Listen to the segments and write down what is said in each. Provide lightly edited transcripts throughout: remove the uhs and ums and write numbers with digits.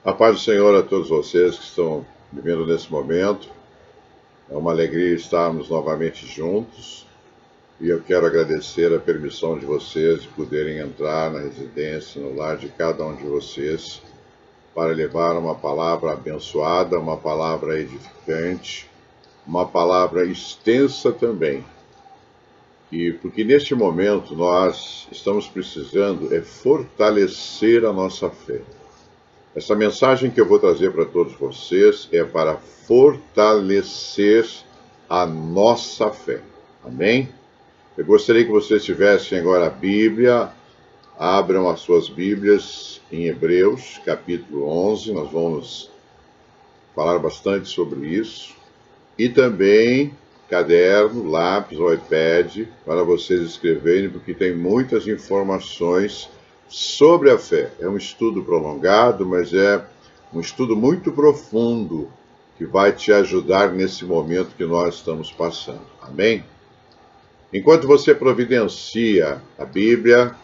A paz do Senhor a todos vocês que estão vivendo nesse momento. É uma alegria estarmos novamente juntos e eu quero agradecer a permissão de vocês de poderem entrar na residência, no lar de cada um de vocês, para levar uma palavra abençoada, uma palavra edificante, uma palavra extensa também. E porque neste momento nós estamos precisando fortalecer a nossa fé. Essa mensagem que eu vou trazer para todos vocês é para fortalecer a nossa fé. Amém? Eu gostaria que vocês tivessem agora a Bíblia. Abram as suas Bíblias em Hebreus, capítulo 11. Nós vamos falar bastante sobre isso. E também caderno, lápis ou iPad para vocês escreverem, porque tem muitas informações sobre a fé. É um estudo prolongado, mas é um estudo muito profundo que vai te ajudar nesse momento que nós estamos passando. Amém? Enquanto você providencia a Bíblia,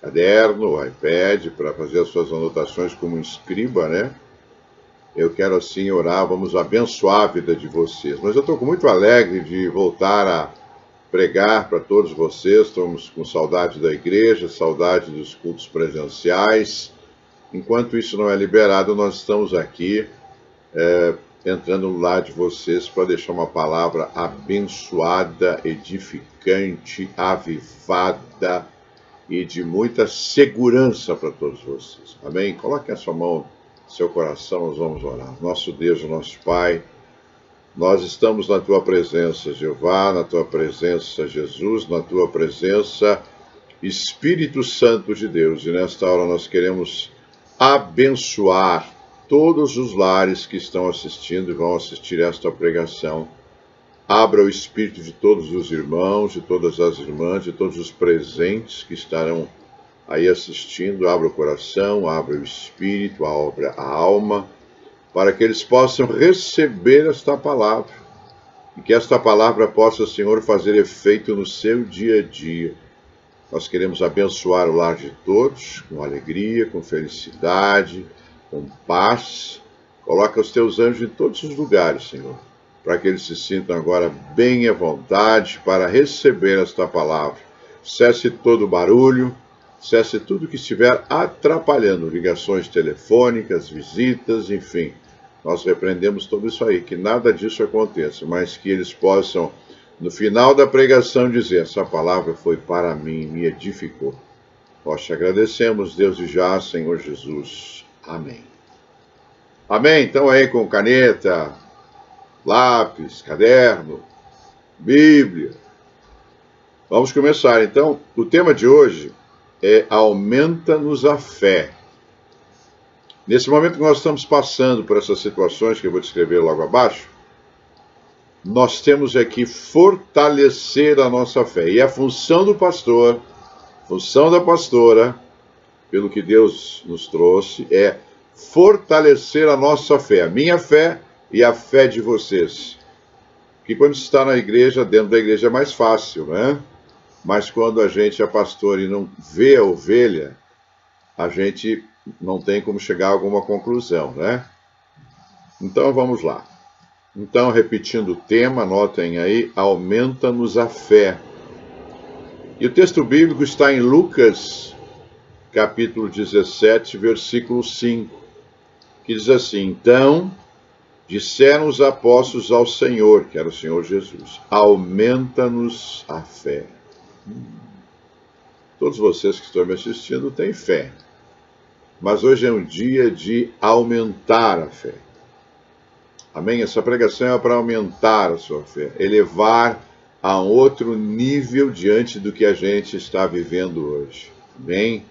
caderno, iPad, para fazer as suas anotações como um escriba, né? Eu quero assim orar, vamos abençoar a vida de vocês. Mas eu estou muito alegre de voltar a pregar para todos vocês. Estamos com saudade da igreja, saudade dos cultos presenciais. Enquanto isso não é liberado, nós estamos aqui entrando no lar de vocês para deixar uma palavra abençoada, edificante, avivada e de muita segurança para todos vocês. Amém? Coloque a sua mão no seu coração, nós vamos orar. Nosso Deus, nosso Pai, nós estamos na Tua presença, Jeová, na Tua presença, Jesus, na Tua presença, Espírito Santo de Deus. E nesta hora nós queremos abençoar todos os lares que estão assistindo e vão assistir esta pregação. Abra o espírito de todos os irmãos, de todas as irmãs, de todos os presentes que estarão aí assistindo. Abra o coração, abra o espírito, abra a alma, para que eles possam receber esta palavra. E que esta palavra possa, Senhor, fazer efeito no seu dia a dia. Nós queremos abençoar o lar de todos, com alegria, com felicidade, com paz. Coloca os teus anjos em todos os lugares, Senhor, para que eles se sintam agora bem à vontade para receber esta palavra. Cesse todo o barulho, cesse tudo que estiver atrapalhando, ligações telefônicas, visitas, enfim. Nós repreendemos tudo isso aí, que nada disso aconteça, mas que eles possam, no final da pregação, dizer: essa palavra foi para mim, me edificou. Nós te agradecemos, Deus, e já, Senhor Jesus. Amém. Amém? Então aí com caneta, lápis, caderno, Bíblia. Vamos começar. Então, o tema de hoje é aumenta-nos a fé. Nesse momento que nós estamos passando por essas situações que eu vou descrever logo abaixo, nós temos aqui fortalecer a nossa fé. E a função do pastor, função da pastora, pelo que Deus nos trouxe, é fortalecer a nossa fé, a minha fé e a fé de vocês. Porque quando se está na igreja, dentro da igreja é mais fácil, né? Mas quando a gente é pastor e não vê a ovelha, a gente não tem como chegar a alguma conclusão, né? Então vamos lá. Então, repetindo o tema, anotem aí, aumenta-nos a fé. E o texto bíblico está em Lucas, capítulo 17, versículo 5, que diz assim: então disseram os apóstolos ao Senhor, que era o Senhor Jesus, aumenta-nos a fé. Todos vocês que estão me assistindo têm fé, mas hoje é um dia de aumentar a fé. Amém? Essa pregação é para aumentar a sua fé, elevar a um outro nível diante do que a gente está vivendo hoje. Amém?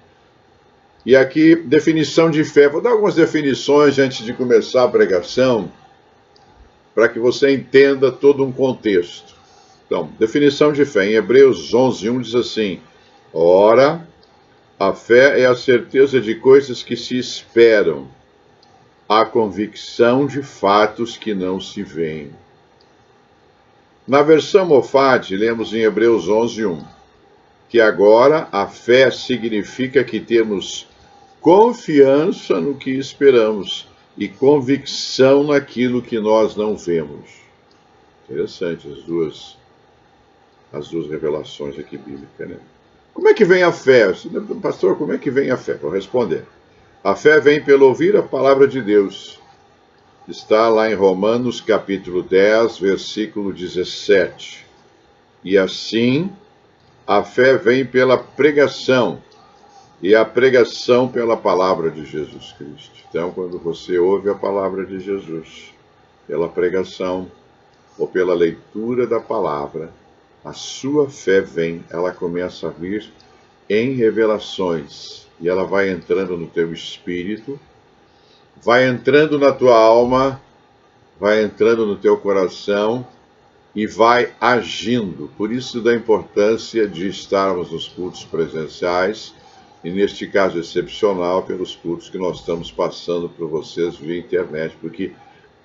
E aqui, definição de fé. Vou dar algumas definições antes de começar a pregação, para que você entenda todo um contexto. Então, definição de fé. Em Hebreus 11:1 diz assim: ora, a fé é a certeza de coisas que se esperam, a convicção de fatos que não se veem. Na versão Mofate, lemos em Hebreus 11:1, que agora a fé significa que temos confiança no que esperamos e convicção naquilo que nós não vemos. Interessante as duas revelações aqui bíblicas, né? Como é que vem a fé? Pastor, como é que vem a fé? Vou responder. A fé vem pelo ouvir a palavra de Deus. Está lá em Romanos capítulo 10, versículo 17. E assim, a fé vem pela pregação, e a pregação pela palavra de Jesus Cristo. Então, quando você ouve a palavra de Jesus, pela pregação ou pela leitura da palavra, a sua fé vem, ela começa a vir em revelações, e ela vai entrando no teu espírito, vai entrando na tua alma, vai entrando no teu coração e vai agindo. Por isso da importância de estarmos nos cultos presenciais, e neste caso excepcional, pelos cultos que nós estamos passando para vocês via internet, porque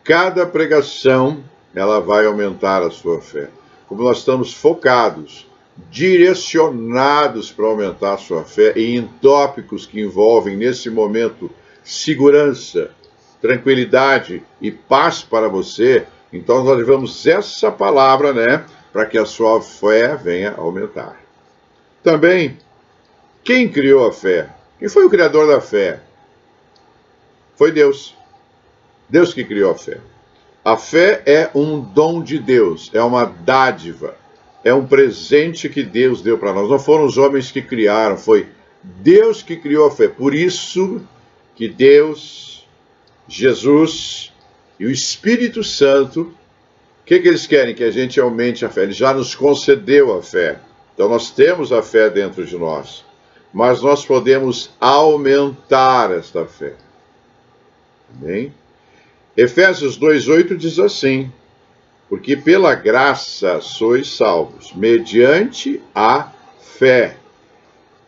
cada pregação, ela vai aumentar a sua fé. Como nós estamos focados, direcionados para aumentar a sua fé, e em tópicos que envolvem, nesse momento, segurança, tranquilidade e paz para você, então nós levamos essa palavra, né, para que a sua fé venha aumentar. Também, quem criou a fé? Quem foi o criador da fé? Foi Deus. Deus que criou a fé. A fé é um dom de Deus, é uma dádiva, é um presente que Deus deu para nós. Não foram os homens que criaram, foi Deus que criou a fé. Por isso que Deus, Jesus e o Espírito Santo, o que eles querem? Que a gente aumente a fé. Ele já nos concedeu a fé. Então nós temos a fé dentro de nós. Mas nós podemos aumentar esta fé. Amém? Efésios 2,8 diz assim: porque pela graça sois salvos, mediante a fé.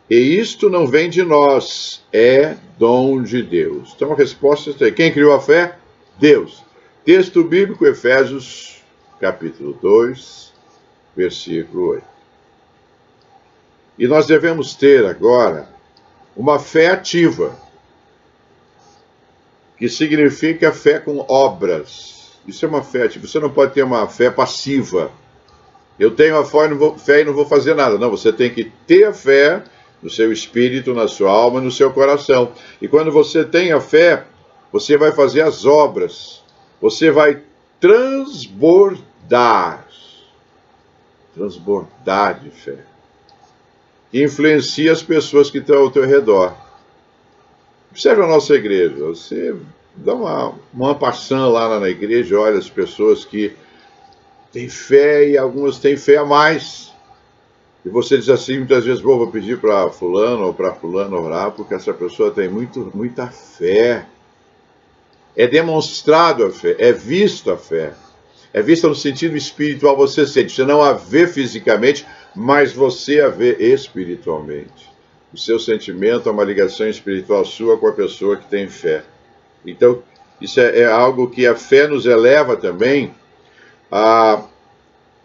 E isto não vem de nós, é dom de Deus. Então a resposta é: quem criou a fé? Deus. Texto bíblico, Efésios capítulo 2, versículo 8. E nós devemos ter agora uma fé ativa, que significa fé com obras. Isso é uma fé ativa. Você não pode ter uma fé passiva. Eu tenho a fé e não vou fazer nada. Não, você tem que ter a fé no seu espírito, na sua alma, no seu coração. E quando você tem a fé, você vai fazer as obras. Você vai transbordar de fé, que influencia as pessoas que estão ao teu redor. Observe a nossa igreja. Você dá uma passão lá na igreja, olha as pessoas que têm fé e algumas têm fé a mais. E você diz assim, muitas vezes: vou pedir para fulano ou para fulano orar, porque essa pessoa tem muita fé. É demonstrado a fé, é vista a fé. É vista no sentido espiritual, você sente. Você não a vê fisicamente, mas você a vê espiritualmente. O seu sentimento é uma ligação espiritual sua com a pessoa que tem fé. Então, isso é algo que a fé nos eleva também a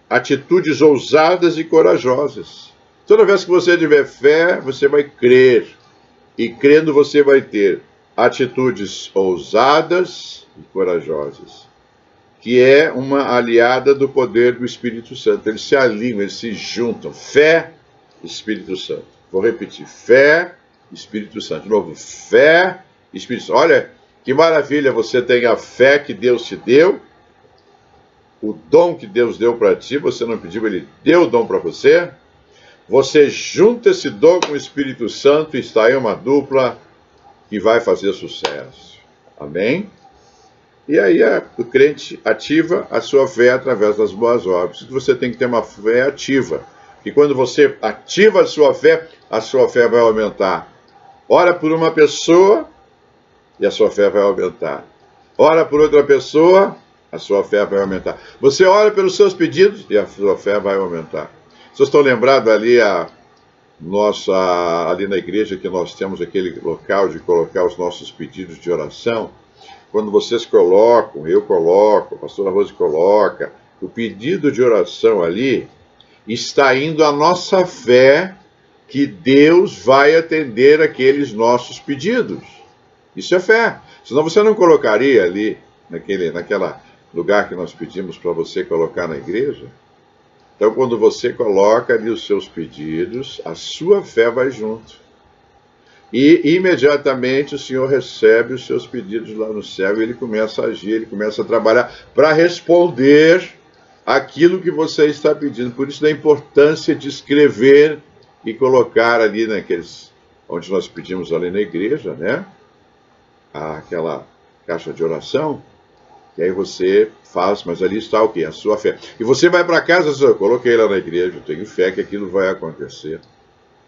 atitudes ousadas e corajosas. Toda vez que você tiver fé, você vai crer. E crendo, você vai ter atitudes ousadas e corajosas, que é uma aliada do poder do Espírito Santo. Eles se alinham, eles se juntam. Fé, Espírito Santo. Vou repetir: fé, Espírito Santo. De novo, fé, Espírito Santo. Olha, que maravilha, você tem a fé que Deus te deu, o dom que Deus deu para ti, você não pediu, Ele deu o dom para você. Você junta esse dom com o Espírito Santo e está aí uma dupla que vai fazer sucesso. Amém? E aí o crente ativa a sua fé através das boas obras. Você tem que ter uma fé ativa. E quando você ativa a sua fé vai aumentar. Ora por uma pessoa e a sua fé vai aumentar. Ora por outra pessoa, a sua fé vai aumentar. Você ora pelos seus pedidos e a sua fé vai aumentar. Vocês estão lembrados ali ali na igreja que nós temos aquele local de colocar os nossos pedidos de oração? Quando vocês colocam, eu coloco, a pastora Rose coloca, o pedido de oração ali está indo a nossa fé que Deus vai atender aqueles nossos pedidos. Isso é fé. Senão você não colocaria ali, naquela lugar que nós pedimos para você colocar na igreja. Então, quando você coloca ali os seus pedidos, a sua fé vai junto. E imediatamente o Senhor recebe os seus pedidos lá no céu e ele começa a agir, ele começa a trabalhar para responder aquilo que você está pedindo. Por isso da importância de escrever e colocar ali naqueles, onde nós pedimos ali na igreja, né? Aquela caixa de oração. E aí você faz, mas ali está o quê? A sua fé. E você vai para casa, eu coloquei lá na igreja, eu tenho fé que aquilo vai acontecer.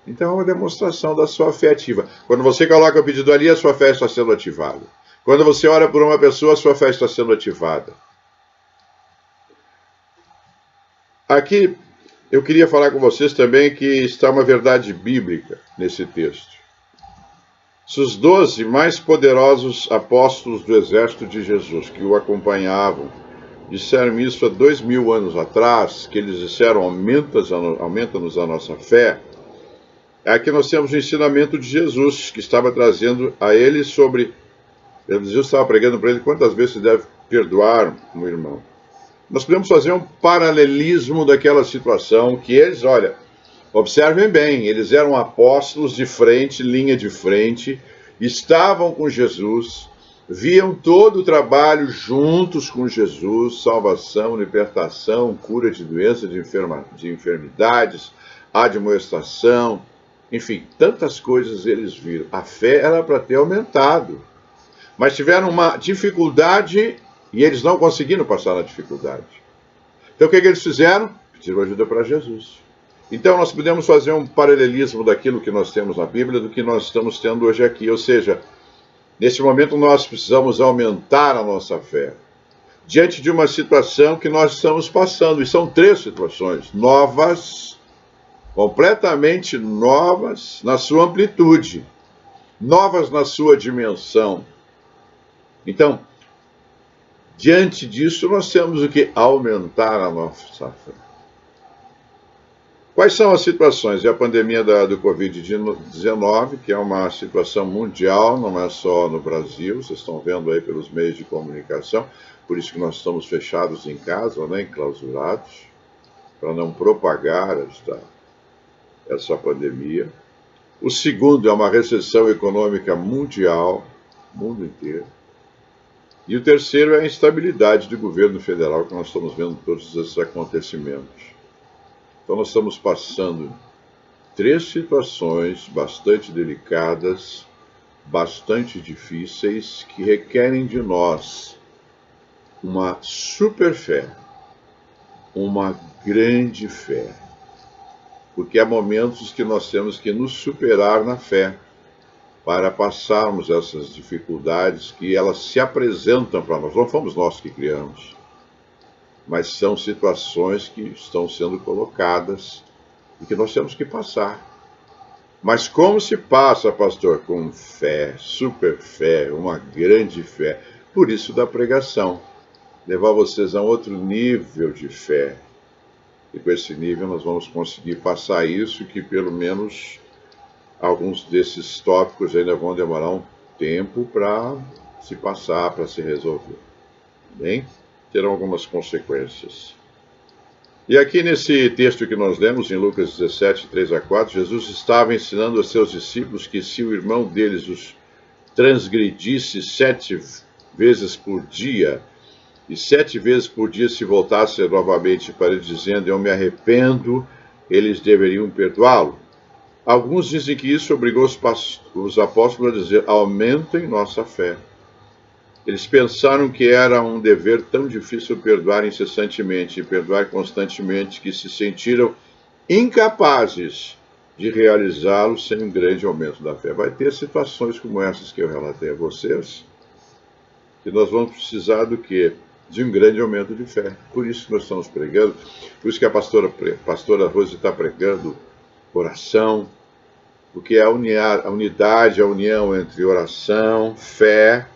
Então é uma demonstração da sua fé ativa. Quando você coloca o pedido ali, a sua fé está sendo ativada. Quando você ora por uma pessoa, a sua fé está sendo ativada. Aqui eu queria falar com vocês também que está uma verdade bíblica nesse texto. Se os 12 mais poderosos apóstolos do exército de Jesus que o acompanhavam disseram isso há 2000 anos atrás, que eles disseram aumenta-nos a nossa fé, aqui nós temos o ensinamento de Jesus, que estava trazendo a eles sobre... Jesus estava pregando para ele quantas vezes se deve perdoar um irmão. Nós podemos fazer um paralelismo daquela situação que eles, olha, observem bem, eles eram apóstolos de frente, linha de frente, estavam com Jesus, viam todo o trabalho juntos com Jesus, salvação, libertação, cura de doenças, de enfermidades, admoestação, enfim, tantas coisas eles viram. A fé era para ter aumentado, mas tiveram uma dificuldade e eles não conseguiram passar na dificuldade. Então o que eles fizeram? Pediram ajuda para Jesus. Então nós podemos fazer um paralelismo daquilo que nós temos na Bíblia do que nós estamos tendo hoje aqui. Ou seja, nesse momento nós precisamos aumentar a nossa fé. Diante de uma situação que nós estamos passando, e são 3 situações novas, completamente novas na sua amplitude, novas na sua dimensão. Então, diante disso, nós temos o que? Aumentar a nossa fé. Quais são as situações? É a pandemia do Covid-19, que é uma situação mundial, não é só no Brasil, vocês estão vendo aí pelos meios de comunicação, por isso que nós estamos fechados em casa, né, enclausurados, para não propagar essa pandemia. O segundo é uma recessão econômica mundial, mundo inteiro. E o terceiro é a instabilidade do governo federal, que nós estamos vendo todos esses acontecimentos. Então nós estamos passando 3 situações bastante delicadas, bastante difíceis, que requerem de nós uma super fé, uma grande fé. Porque há momentos que nós temos que nos superar na fé, para passarmos essas dificuldades que elas se apresentam para nós. Não fomos nós que criamos, mas são situações que estão sendo colocadas e que nós temos que passar. Mas como se passa, pastor? Com fé, super fé, uma grande fé. Por isso da pregação, levar vocês a outro nível de fé. E com esse nível nós vamos conseguir passar isso, que pelo menos alguns desses tópicos ainda vão demorar um tempo para se passar, para se resolver. Bem, terão algumas consequências. E aqui nesse texto que nós lemos, em Lucas 17, 3-4, Jesus estava ensinando a seus discípulos que se o irmão deles os transgredisse 7 vezes por dia, e 7 vezes por dia se voltasse novamente para ele, dizendo, eu me arrependo, eles deveriam perdoá-lo. Alguns dizem que isso obrigou os apóstolos a dizer, aumentem nossa fé. Eles pensaram que era um dever tão difícil perdoar incessantemente e perdoar constantemente que se sentiram incapazes de realizá-lo sem um grande aumento da fé. Vai ter situações como essas que eu relatei a vocês, que nós vamos precisar do quê? De um grande aumento de fé. Por isso que nós estamos pregando, por isso que a pastora Rose está pregando oração, porque a unidade, a união entre oração, fé,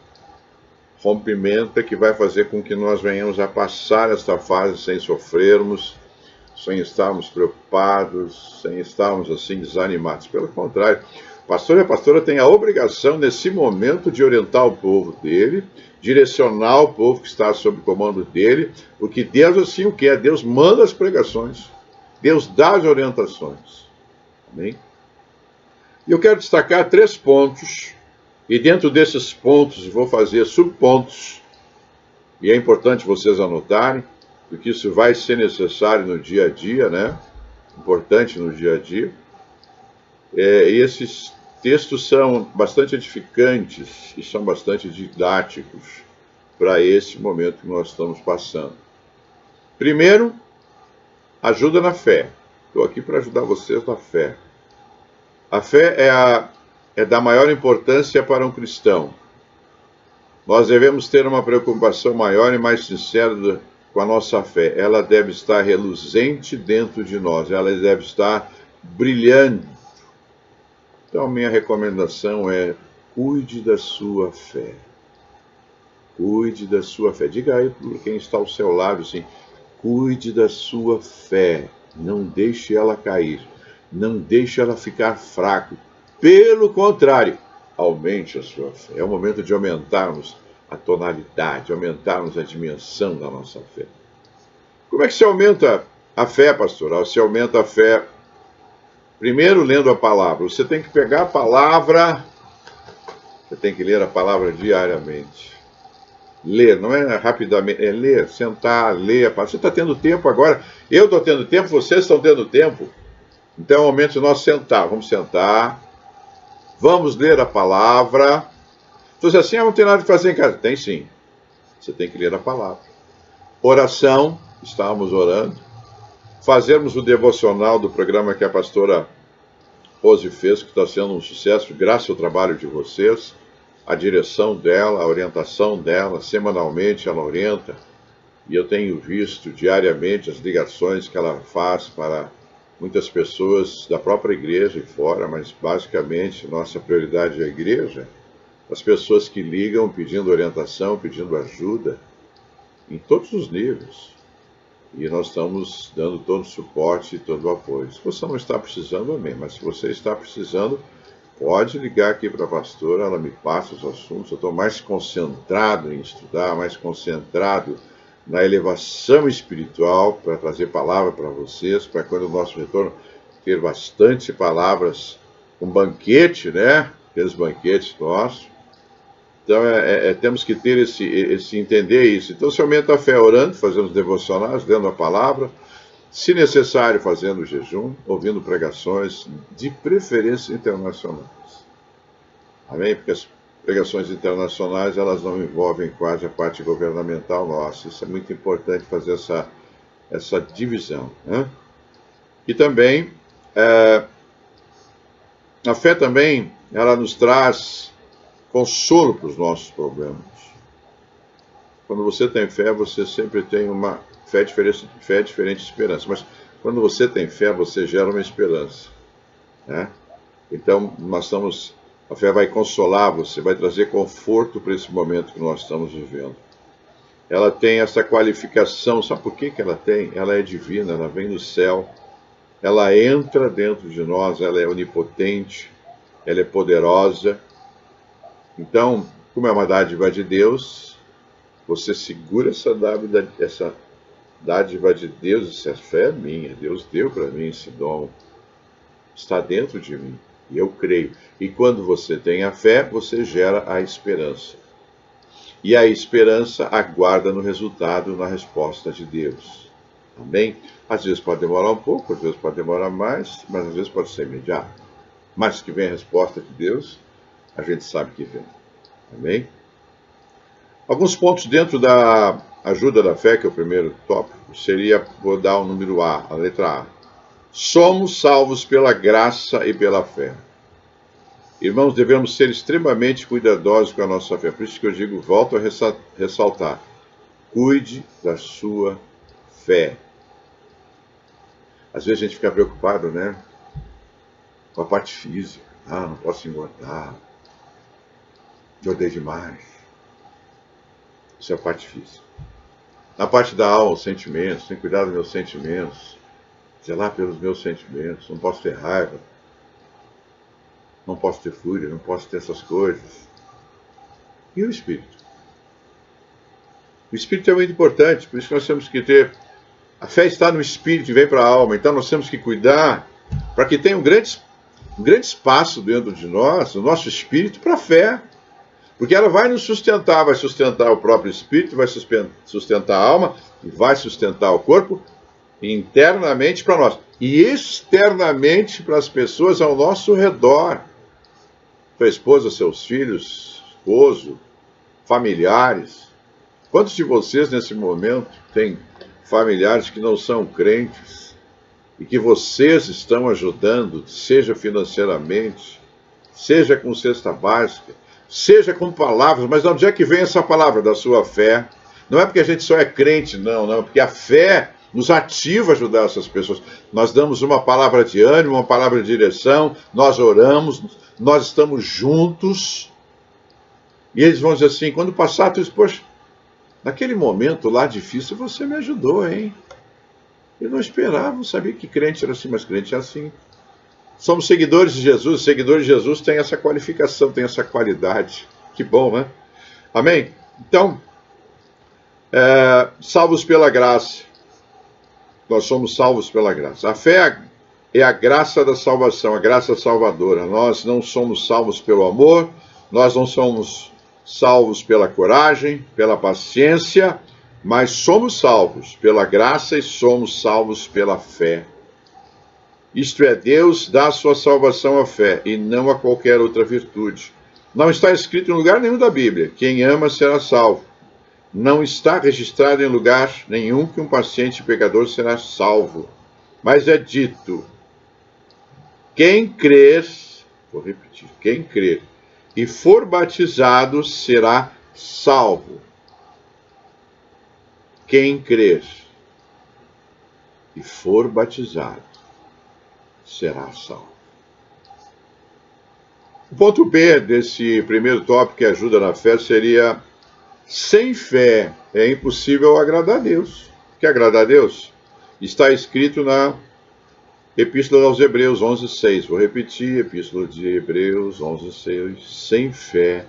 rompimento é que vai fazer com que nós venhamos a passar esta fase sem sofrermos, sem estarmos preocupados, sem estarmos assim desanimados. Pelo contrário, o pastor e a pastora têm a obrigação, nesse momento, de orientar o povo dele, direcionar o povo que está sob o comando dele, porque Deus assim o quer. Deus manda as pregações, Deus dá as orientações. Amém? E eu quero destacar 3 pontos, e dentro desses pontos vou fazer subpontos, e é importante vocês anotarem, porque isso vai ser necessário no dia a dia, né? Importante no dia a dia. E esses textos são bastante edificantes e são bastante didáticos para esse momento que nós estamos passando. Primeiro, ajuda na fé. Estou aqui para ajudar vocês na fé. A fé é da maior importância para um cristão. Nós devemos ter uma preocupação maior e mais sincera com a nossa fé. Ela deve estar reluzente dentro de nós, ela deve estar brilhando. Então, minha recomendação é: cuide da sua fé. Cuide da sua fé. Diga aí para quem está ao seu lado assim: cuide da sua fé. Não deixe ela cair. Não deixe ela ficar fraca. Pelo contrário, aumente a sua fé. É o momento de aumentarmos a tonalidade, aumentarmos a dimensão da nossa fé. Como é que se aumenta a fé, pastoral? Se aumenta a fé, primeiro, lendo a palavra. Você tem que pegar a palavra, você tem que ler a palavra diariamente. Ler, não é rapidamente, é ler, sentar, ler a palavra. Você está tendo tempo agora, eu estou tendo tempo, vocês estão tendo tempo. Então é o momento de nós sentar. Vamos sentar, vamos ler a palavra. Então, assim, não tem nada de fazer em casa. Tem sim. Você tem que ler a palavra. Oração, estávamos orando. Fazermos o devocional do programa que a pastora Rose fez, que está sendo um sucesso, graças ao trabalho de vocês, a direção dela, a orientação dela, semanalmente ela orienta, e eu tenho visto diariamente as ligações que ela faz para muitas pessoas da própria igreja e fora, mas basicamente nossa prioridade é a igreja. As pessoas que ligam pedindo orientação, pedindo ajuda, em todos os níveis. E nós estamos dando todo o suporte e todo o apoio. Se você não está precisando, amém. Mas se você está precisando, pode ligar aqui para a pastora, ela me passa os assuntos. Eu estou mais concentrado em estudar, mais concentrado na elevação espiritual, para trazer palavra para vocês, para quando o nosso retorno ter bastante palavras, um banquete, né? Aqueles banquetes nossos. Então, temos que ter entender isso. Então, se aumenta a fé orando, fazendo os devocionais, lendo a palavra, se necessário, fazendo jejum, ouvindo pregações, de preferência internacionais. Amém? Porque as pregações internacionais, elas não envolvem quase a parte governamental nossa. Isso é muito importante fazer essa divisão. Né? E também, a fé também, ela nos traz consolo para os nossos problemas. Quando você tem fé, você sempre tem uma fé diferente de esperança. Mas quando você tem fé, você gera uma esperança. Né? Então, a fé vai consolar você, vai trazer conforto para esse momento que nós estamos vivendo. Ela tem essa qualificação, sabe por que ela tem? Ela é divina, ela vem do céu, ela entra dentro de nós, ela é onipotente, ela é poderosa. Então, como é uma dádiva de Deus, você segura essa dádiva de Deus, essa fé é minha, Deus deu para mim esse dom, está dentro de mim, e eu creio. E quando você tem a fé, você gera a esperança. E a esperança aguarda no resultado, na resposta de Deus. Amém? Às vezes pode demorar um pouco, às vezes pode demorar mais, mas às vezes pode ser imediato. Mas que vem a resposta de Deus, a gente sabe que vem. Amém? Alguns pontos dentro da ajuda da fé, que é o primeiro tópico, vou dar o número A, a letra A. Somos salvos pela graça e pela fé. Irmãos, devemos ser extremamente cuidadosos com a nossa fé. Por isso que eu digo, volto a ressaltar. Cuide da sua fé. Às vezes a gente fica preocupado, né? Com a parte física. Não posso engordar. Engordei demais. Isso é a parte física. Na parte da alma, os sentimentos. Tem cuidado dos meus sentimentos. zelar pelos meus sentimentos, não posso ter raiva, não posso ter fúria, não posso ter essas coisas. E o Espírito? O Espírito é muito importante, por isso que nós temos que ter... A fé está no Espírito e vem para a alma, então nós temos que cuidar para que tenha um grande espaço dentro de nós, no nosso Espírito, para a fé. Porque ela vai nos sustentar, vai sustentar o próprio Espírito, vai sustentar a alma, e vai sustentar o corpo, internamente para nós. E externamente para as pessoas ao nosso redor. Sua esposa, seus filhos, esposo, familiares. Quantos de vocês nesse momento têm familiares que não são crentes e que vocês estão ajudando, seja financeiramente, seja com cesta básica, seja com palavras, mas de onde é que vem essa palavra da sua fé? Não é porque a gente só é crente, não, porque a fé nos ativa a ajudar essas pessoas. Nós damos uma palavra de ânimo, uma palavra de direção, nós oramos, nós estamos juntos, e eles vão dizer assim, quando passar, tu diz, poxa, naquele momento lá difícil você me ajudou, hein? Eu não esperava, não sabia que crente era assim, mas crente é assim. Somos seguidores de Jesus, seguidores de Jesus têm essa qualificação, têm essa qualidade. Que bom, né? Amém? Então, salvos pela graça. Nós somos salvos pela graça. A fé é a graça da salvação, a graça salvadora. Nós não somos salvos pelo amor, nós não somos salvos pela coragem, pela paciência, mas somos salvos pela graça e somos salvos pela fé. Isto é, Deus dá a sua salvação à fé e não a qualquer outra virtude. Não está escrito em lugar nenhum da Bíblia, quem ama será salvo. Não está registrado em lugar nenhum que um paciente pecador será salvo. Mas é dito, quem crer, vou repetir, quem crer e for batizado será salvo. Quem crer e for batizado será salvo. O ponto B desse primeiro tópico que ajuda na fé seria: sem fé é impossível agradar a Deus. Quer agradar a Deus? Está escrito na Epístola aos Hebreus 11:6. Vou repetir, Epístola de Hebreus 11:6. Sem fé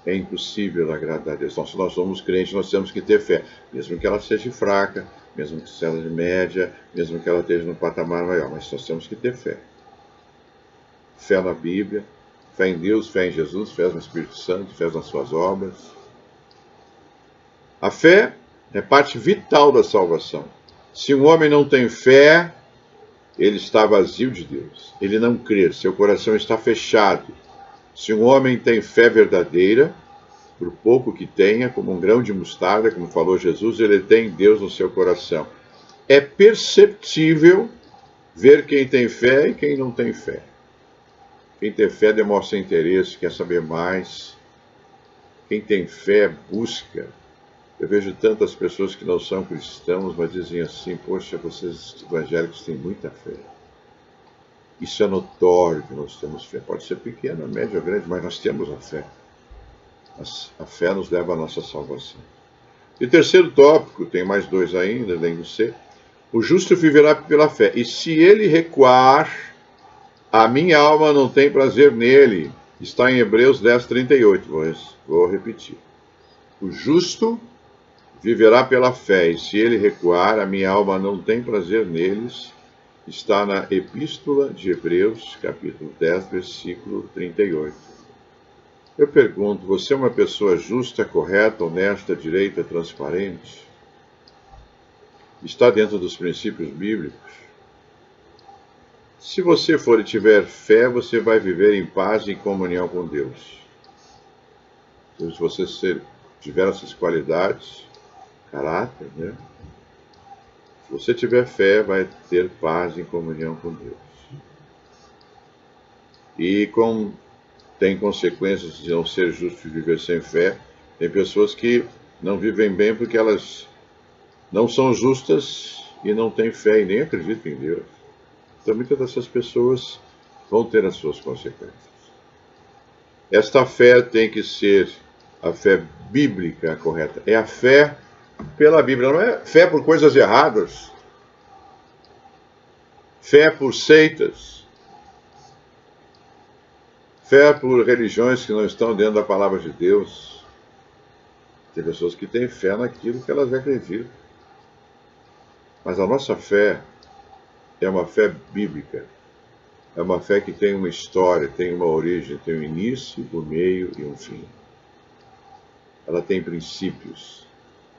é impossível agradar a Deus. Então, se nós somos crentes, nós temos que ter fé, mesmo que ela seja fraca, mesmo que seja média, mesmo que ela esteja num patamar maior, mas nós temos que ter fé. Fé na Bíblia, fé em Deus, fé em Jesus, fé no Espírito Santo, fé nas suas obras. A fé é parte vital da salvação. Se um homem não tem fé, ele está vazio de Deus. Ele não crê, seu coração está fechado. Se um homem tem fé verdadeira, por pouco que tenha, como um grão de mostarda, como falou Jesus, ele tem Deus no seu coração. É perceptível ver quem tem fé e quem não tem fé. Quem tem fé demonstra interesse, quer saber mais. Quem tem fé busca. Eu vejo tantas pessoas que não são cristãos, mas dizem assim, poxa, vocês evangélicos têm muita fé. Isso é notório que nós temos fé. Pode ser pequena, média ou grande, mas nós temos a fé. A fé nos leva à nossa salvação. E terceiro tópico, tem mais dois ainda, além do C. O justo viverá pela fé. E se ele recuar, a minha alma não tem prazer nele. Está em Hebreus 10:38. Vou repetir. O justo viverá pela fé, e se ele recuar, a minha alma não tem prazer neles. Está na Epístola de Hebreus, capítulo 10, versículo 38. Eu pergunto, você é uma pessoa justa, correta, honesta, direita, transparente? Está dentro dos princípios bíblicos? Se você for e tiver fé, você vai viver em paz e em comunhão com Deus. Então, se você tiver essas qualidades, caráter, né? Se você tiver fé, vai ter paz em comunhão com Deus. E tem consequências de não ser justo e viver sem fé. Tem pessoas que não vivem bem porque elas não são justas e não têm fé e nem acreditam em Deus. Então muitas dessas pessoas vão ter as suas consequências. Esta fé tem que ser a fé bíblica correta. É a fé pela Bíblia, não é fé por coisas erradas. fé por seitas, fé por religiões que não estão dentro da palavra de Deus. Tem pessoas que têm fé naquilo que elas acreditam. Mas a nossa fé é uma fé bíblica. É uma fé que tem uma história, tem uma origem, tem um início, um meio e um fim. Ela tem princípios.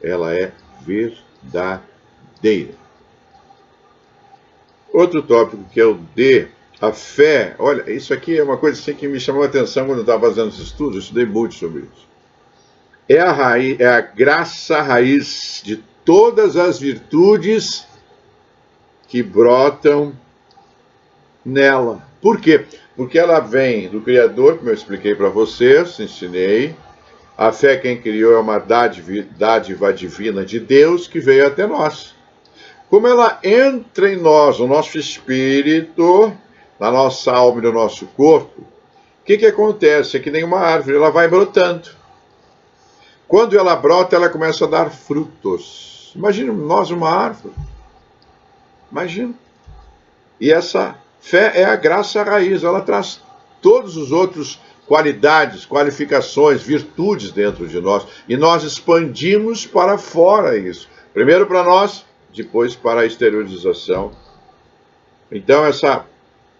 Ela é verdadeira. Outro tópico que é o D, a fé. Olha, isso aqui é uma coisa assim que me chamou a atenção quando eu estava fazendo os estudos, eu estudei muito sobre isso. É a raiz, é a graça raiz de todas as virtudes que brotam nela. Por quê? Porque ela vem do Criador, como eu expliquei para vocês, ensinei. A fé quem criou é uma dádiva divina de Deus que veio até nós. Como ela entra em nós, no nosso espírito, na nossa alma e no nosso corpo, o que acontece? É que nem uma árvore, ela vai brotando. Quando ela brota, ela começa a dar frutos. Imagina nós uma árvore. Imagina. E essa fé é a graça raiz, ela traz todos os outros qualidades, qualificações, virtudes dentro de nós. E nós expandimos para fora isso. Primeiro para nós, depois para a exteriorização. Então essa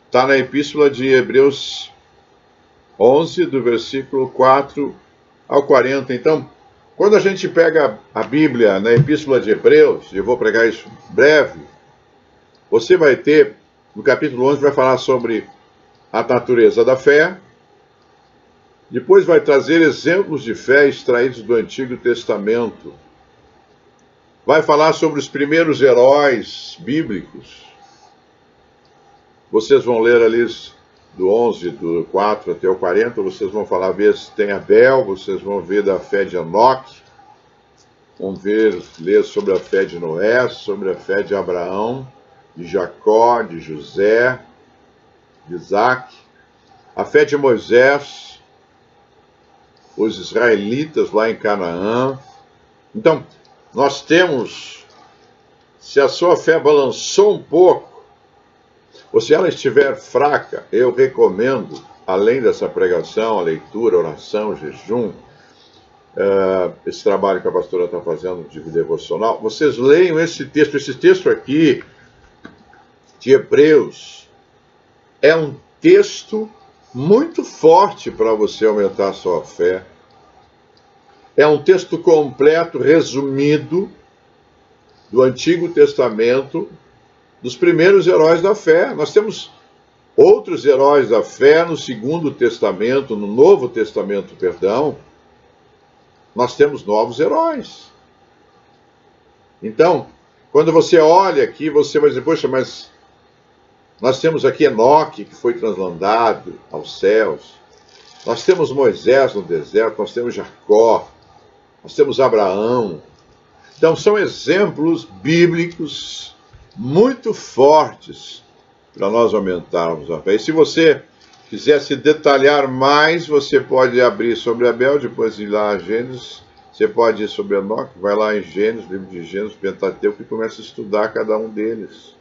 está na Epístola de Hebreus 11, do versículo 4 ao 40. Então, quando a gente pega a Bíblia na Epístola de Hebreus, eu vou pregar isso breve, você vai ter, no capítulo 11, vai falar sobre a natureza da fé, depois vai trazer exemplos de fé extraídos do Antigo Testamento, vai falar sobre os primeiros heróis bíblicos. Vocês vão ler ali do 11, do 4 até o 40, vocês vão falar, ver se tem Abel, vocês vão ver da fé de Enoque, vão ler sobre a fé de Noé, sobre a fé de Abraão, de Jacó, de José, de Isaac, a fé de Moisés, os israelitas lá em Canaã. Então, nós temos, se a sua fé balançou um pouco, ou se ela estiver fraca, eu recomendo, além dessa pregação, a leitura, a oração, o jejum, esse trabalho que a pastora está fazendo de devocional, vocês leiam esse texto aqui, de Hebreus, é um texto muito forte para você aumentar a sua fé. É um texto completo, resumido, do Antigo Testamento, dos primeiros heróis da fé. Nós temos outros heróis da fé no Segundo Testamento, no Novo Testamento, perdão. Nós temos novos heróis. Então, quando você olha aqui, você vai dizer, poxa, mas nós temos aqui Enoque, que foi translandado aos céus. Nós temos Moisés no deserto, nós temos Jacó, nós temos Abraão. Então, são exemplos bíblicos muito fortes para nós aumentarmos a fé. E se você quiser se detalhar mais, você pode abrir sobre Abel, depois ir lá a Gênesis. Você pode ir sobre Enoque, vai lá em Gênesis, livro de Gênesis, Pentateuco, e começa a estudar cada um deles.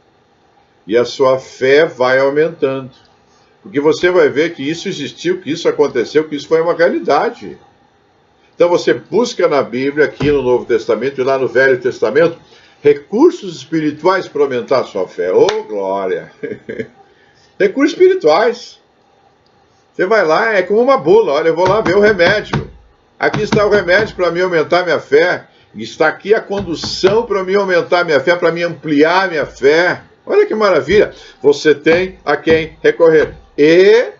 E a sua fé vai aumentando. Porque você vai ver que isso existiu, que isso aconteceu, que isso foi uma realidade. Então você busca na Bíblia, aqui no Novo Testamento e lá no Velho Testamento, recursos espirituais para aumentar a sua fé. Oh, glória! Recursos espirituais. Você vai lá, é como uma bula. Olha, eu vou lá ver o remédio. Aqui está o remédio para me aumentar minha fé. Está aqui a condução para me aumentar minha fé, para me ampliar minha fé. Olha que maravilha. Você tem a quem recorrer. E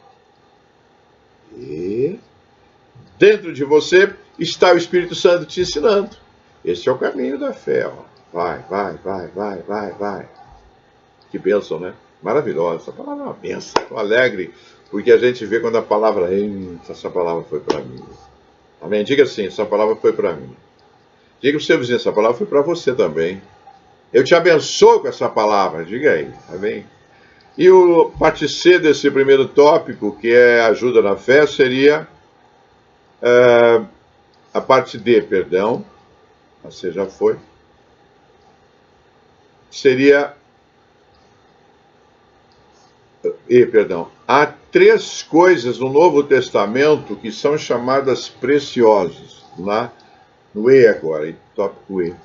dentro de você está o Espírito Santo te ensinando. Esse é o caminho da fé. Ó. Vai. Que bênção, né? Maravilhosa. Essa palavra é uma bênção. Estou alegre, porque a gente vê quando a palavra... essa palavra foi para mim. Amém? Diga assim, essa palavra foi para mim. Diga para o seu vizinho, essa palavra foi para você também. Eu te abençoo com essa palavra. Diga aí. Amém? E o parte C desse primeiro tópico, que é ajuda na fé, seria... a parte D, perdão. A C já foi. Seria há 3 coisas no Novo Testamento que são chamadas preciosas. Lá no E agora, em tópico E.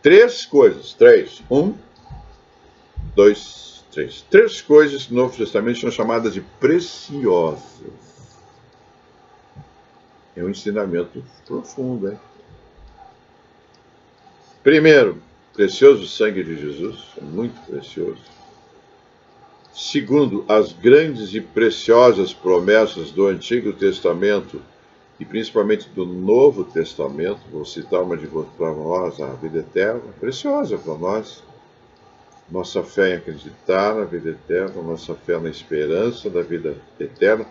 3 coisas. 3. 1, 2, 3. 3 coisas no Novo Testamento são chamadas de preciosas. É um ensinamento profundo, hein? Primeiro, precioso sangue de Jesus, é muito precioso. Segundo, as grandes e preciosas promessas do Antigo Testamento e principalmente do Novo Testamento. Vou citar uma de para nós, a vida eterna, preciosa para nós. Nossa fé em acreditar na vida eterna, nossa fé na esperança da vida eterna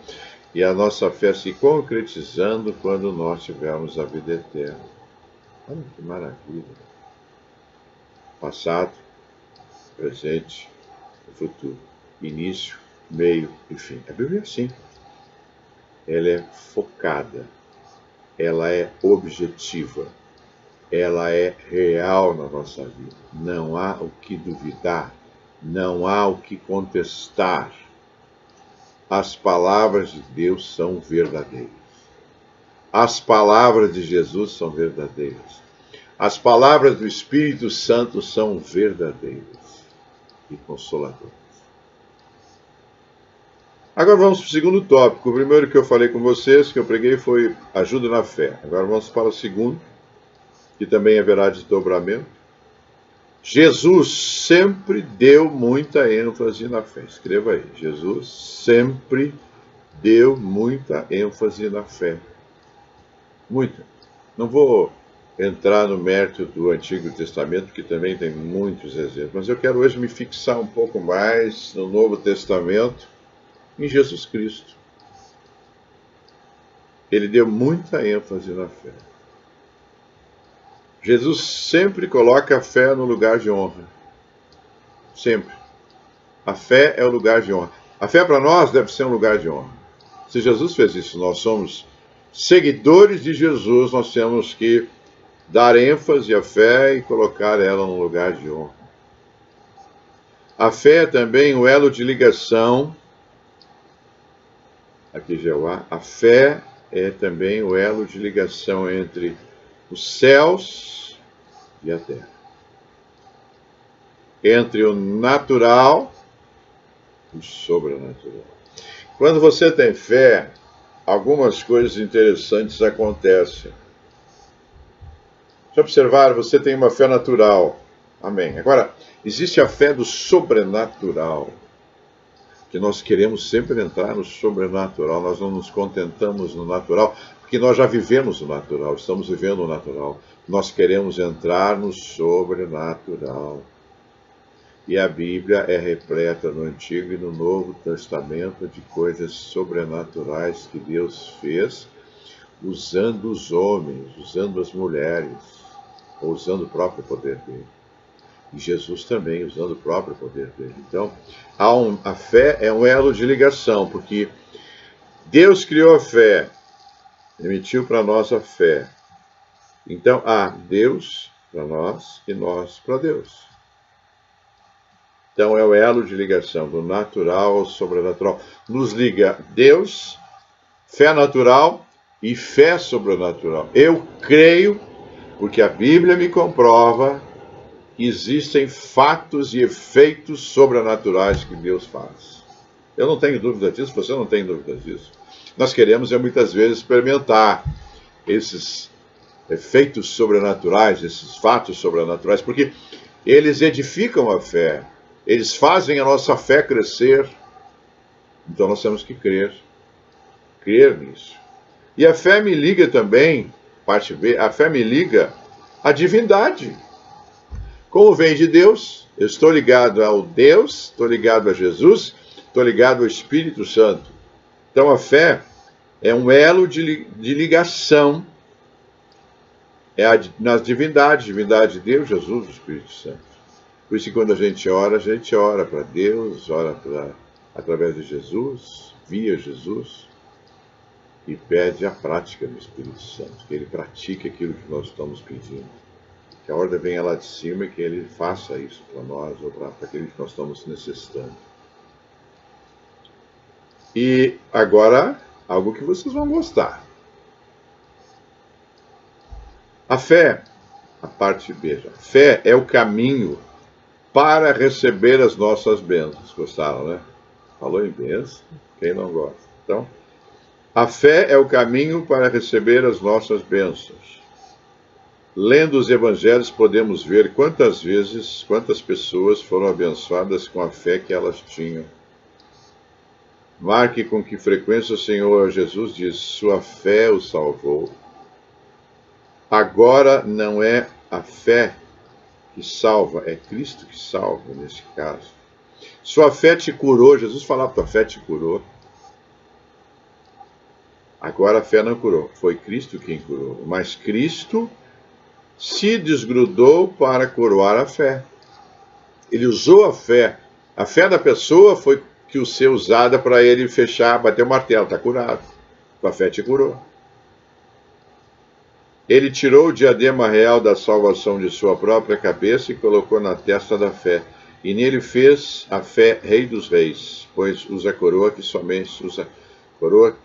e a nossa fé se concretizando quando nós tivermos a vida eterna. Olha que maravilha! Passado, presente e futuro. Início, meio e fim. A Bíblia é assim. Ela é focada. Ela é objetiva. Ela é real na nossa vida. Não há o que duvidar. Não há o que contestar. As palavras de Deus são verdadeiras. As palavras de Jesus são verdadeiras. As palavras do Espírito Santo são verdadeiras e consoladoras. Agora vamos para o segundo tópico. O primeiro que eu falei com vocês, que eu preguei, foi ajuda na fé. Agora vamos para o segundo, que também haverá desdobramento. Jesus sempre deu muita ênfase na fé. Escreva aí. Jesus sempre deu muita ênfase na fé. Muita. Não vou entrar no mérito do Antigo Testamento, que também tem muitos exemplos, mas eu quero hoje me fixar um pouco mais no Novo Testamento, em Jesus Cristo. Ele deu muita ênfase na fé. Jesus sempre coloca a fé no lugar de honra. Sempre. A fé é o lugar de honra. A fé para nós deve ser um lugar de honra. Se Jesus fez isso, nós somos seguidores de Jesus, nós temos que dar ênfase à fé e colocar ela num lugar de honra. A fé é também o elo de ligação. Aqui Jeová, a fé é também o elo de ligação entre os céus e a terra. Entre o natural e o sobrenatural. Quando você tem fé, algumas coisas interessantes acontecem. Se observar, você tem uma fé natural. Amém. Agora, existe a fé do sobrenatural. Que nós queremos sempre entrar no sobrenatural, nós não nos contentamos no natural, porque nós já vivemos o natural, estamos vivendo o natural. Nós queremos entrar no sobrenatural. E a Bíblia é repleta no Antigo e no Novo Testamento de coisas sobrenaturais que Deus fez, usando os homens, usando as mulheres, ou usando o próprio poder dele. E Jesus também, usando o próprio poder dele. Então, a fé é um elo de ligação, porque Deus criou a fé, emitiu para nós a fé. Então, há Deus para nós e nós para Deus. Então, é o elo de ligação do natural ao sobrenatural. Nos liga Deus, fé natural e fé sobrenatural. Eu creio, porque a Bíblia me comprova, existem fatos e efeitos sobrenaturais que Deus faz. Eu não tenho dúvida disso, você não tem dúvida disso. Nós queremos, muitas vezes, experimentar esses efeitos sobrenaturais, esses fatos sobrenaturais, porque eles edificam a fé, eles fazem a nossa fé crescer. Então nós temos que crer nisso. E a fé me liga também, parte B, a fé me liga à divindade. Como vem de Deus, eu estou ligado ao Deus, estou ligado a Jesus, estou ligado ao Espírito Santo. Então a fé é um elo de ligação na divindade de Deus, Jesus, o Espírito Santo. Por isso que quando a gente ora para Deus, ora através de Jesus, via Jesus, e pede a prática do Espírito Santo, que ele pratique aquilo que nós estamos pedindo. Que a ordem venha lá de cima e que ele faça isso para nós ou para aquilo que nós estamos necessitando. E agora, algo que vocês vão gostar. A fé, a parte B, já. Fé é o caminho para receber as nossas bênçãos. Gostaram, né? Falou em bênção? Quem não gosta? Então, a fé é o caminho para receber as nossas bênçãos. Lendo os evangelhos, podemos ver quantas vezes, quantas pessoas foram abençoadas com a fé que elas tinham. Marque com que frequência o Senhor Jesus diz: sua fé o salvou. Agora não é a fé que salva, é Cristo que salva nesse caso. Sua fé te curou, Jesus falava: tua fé te curou. Agora a fé não curou, foi Cristo quem curou. Mas Cristo se desgrudou para coroar a fé. Ele usou a fé. A fé da pessoa foi que o ser usada para ele fechar, bater o martelo, está curado. A fé te curou. Ele tirou o diadema real da salvação de sua própria cabeça e colocou na testa da fé. E nele fez a fé rei dos reis, pois usa a coroa que somente usa coroa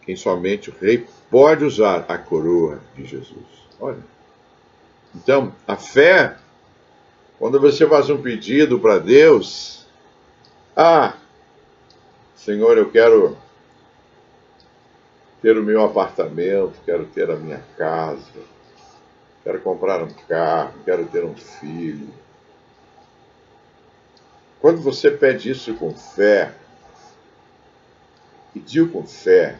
quem somente o rei pode usar, a coroa de Jesus. Olha. Então, a fé, quando você faz um pedido para Deus, Senhor, eu quero ter o meu apartamento, quero ter a minha casa, quero comprar um carro, quero ter um filho. Quando você pede isso com fé, pediu com fé,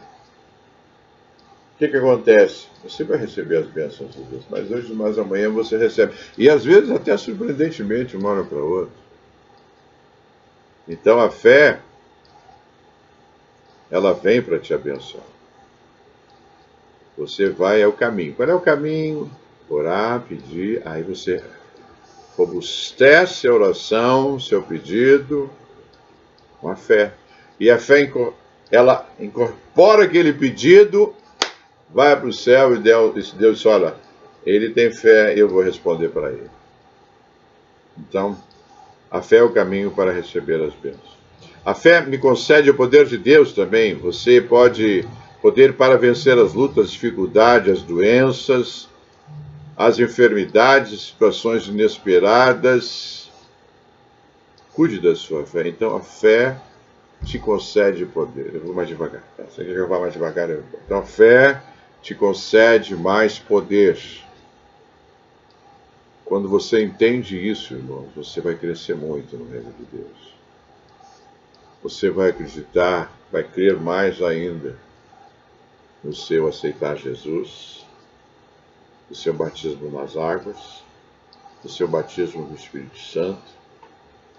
o que acontece? Você vai receber as bênçãos de Deus, mas hoje, mais amanhã você recebe. E às vezes até surpreendentemente, uma hora para outra. Então a fé, ela vem para te abençoar. Você vai ao caminho. Qual é o caminho? Orar, pedir, aí você robustece a oração, seu pedido, com a fé. E a fé, ela incorpora aquele pedido, vai para o céu e Deus diz, olha, ele tem fé, eu vou responder para ele. Então, a fé é o caminho para receber as bênçãos. A fé me concede o poder de Deus também. Você pode poder para vencer as lutas, as dificuldades, as doenças, as enfermidades, situações inesperadas. Cuide da sua fé. Então, a fé te concede poder. Eu vou mais devagar. Você quer que eu vá mais devagar? Então, a fé te concede mais poder. Quando você entende isso, irmãos, você vai crescer muito no reino de Deus. Você vai acreditar, vai crer mais ainda no seu aceitar Jesus, no seu batismo nas águas, no seu batismo no Espírito Santo,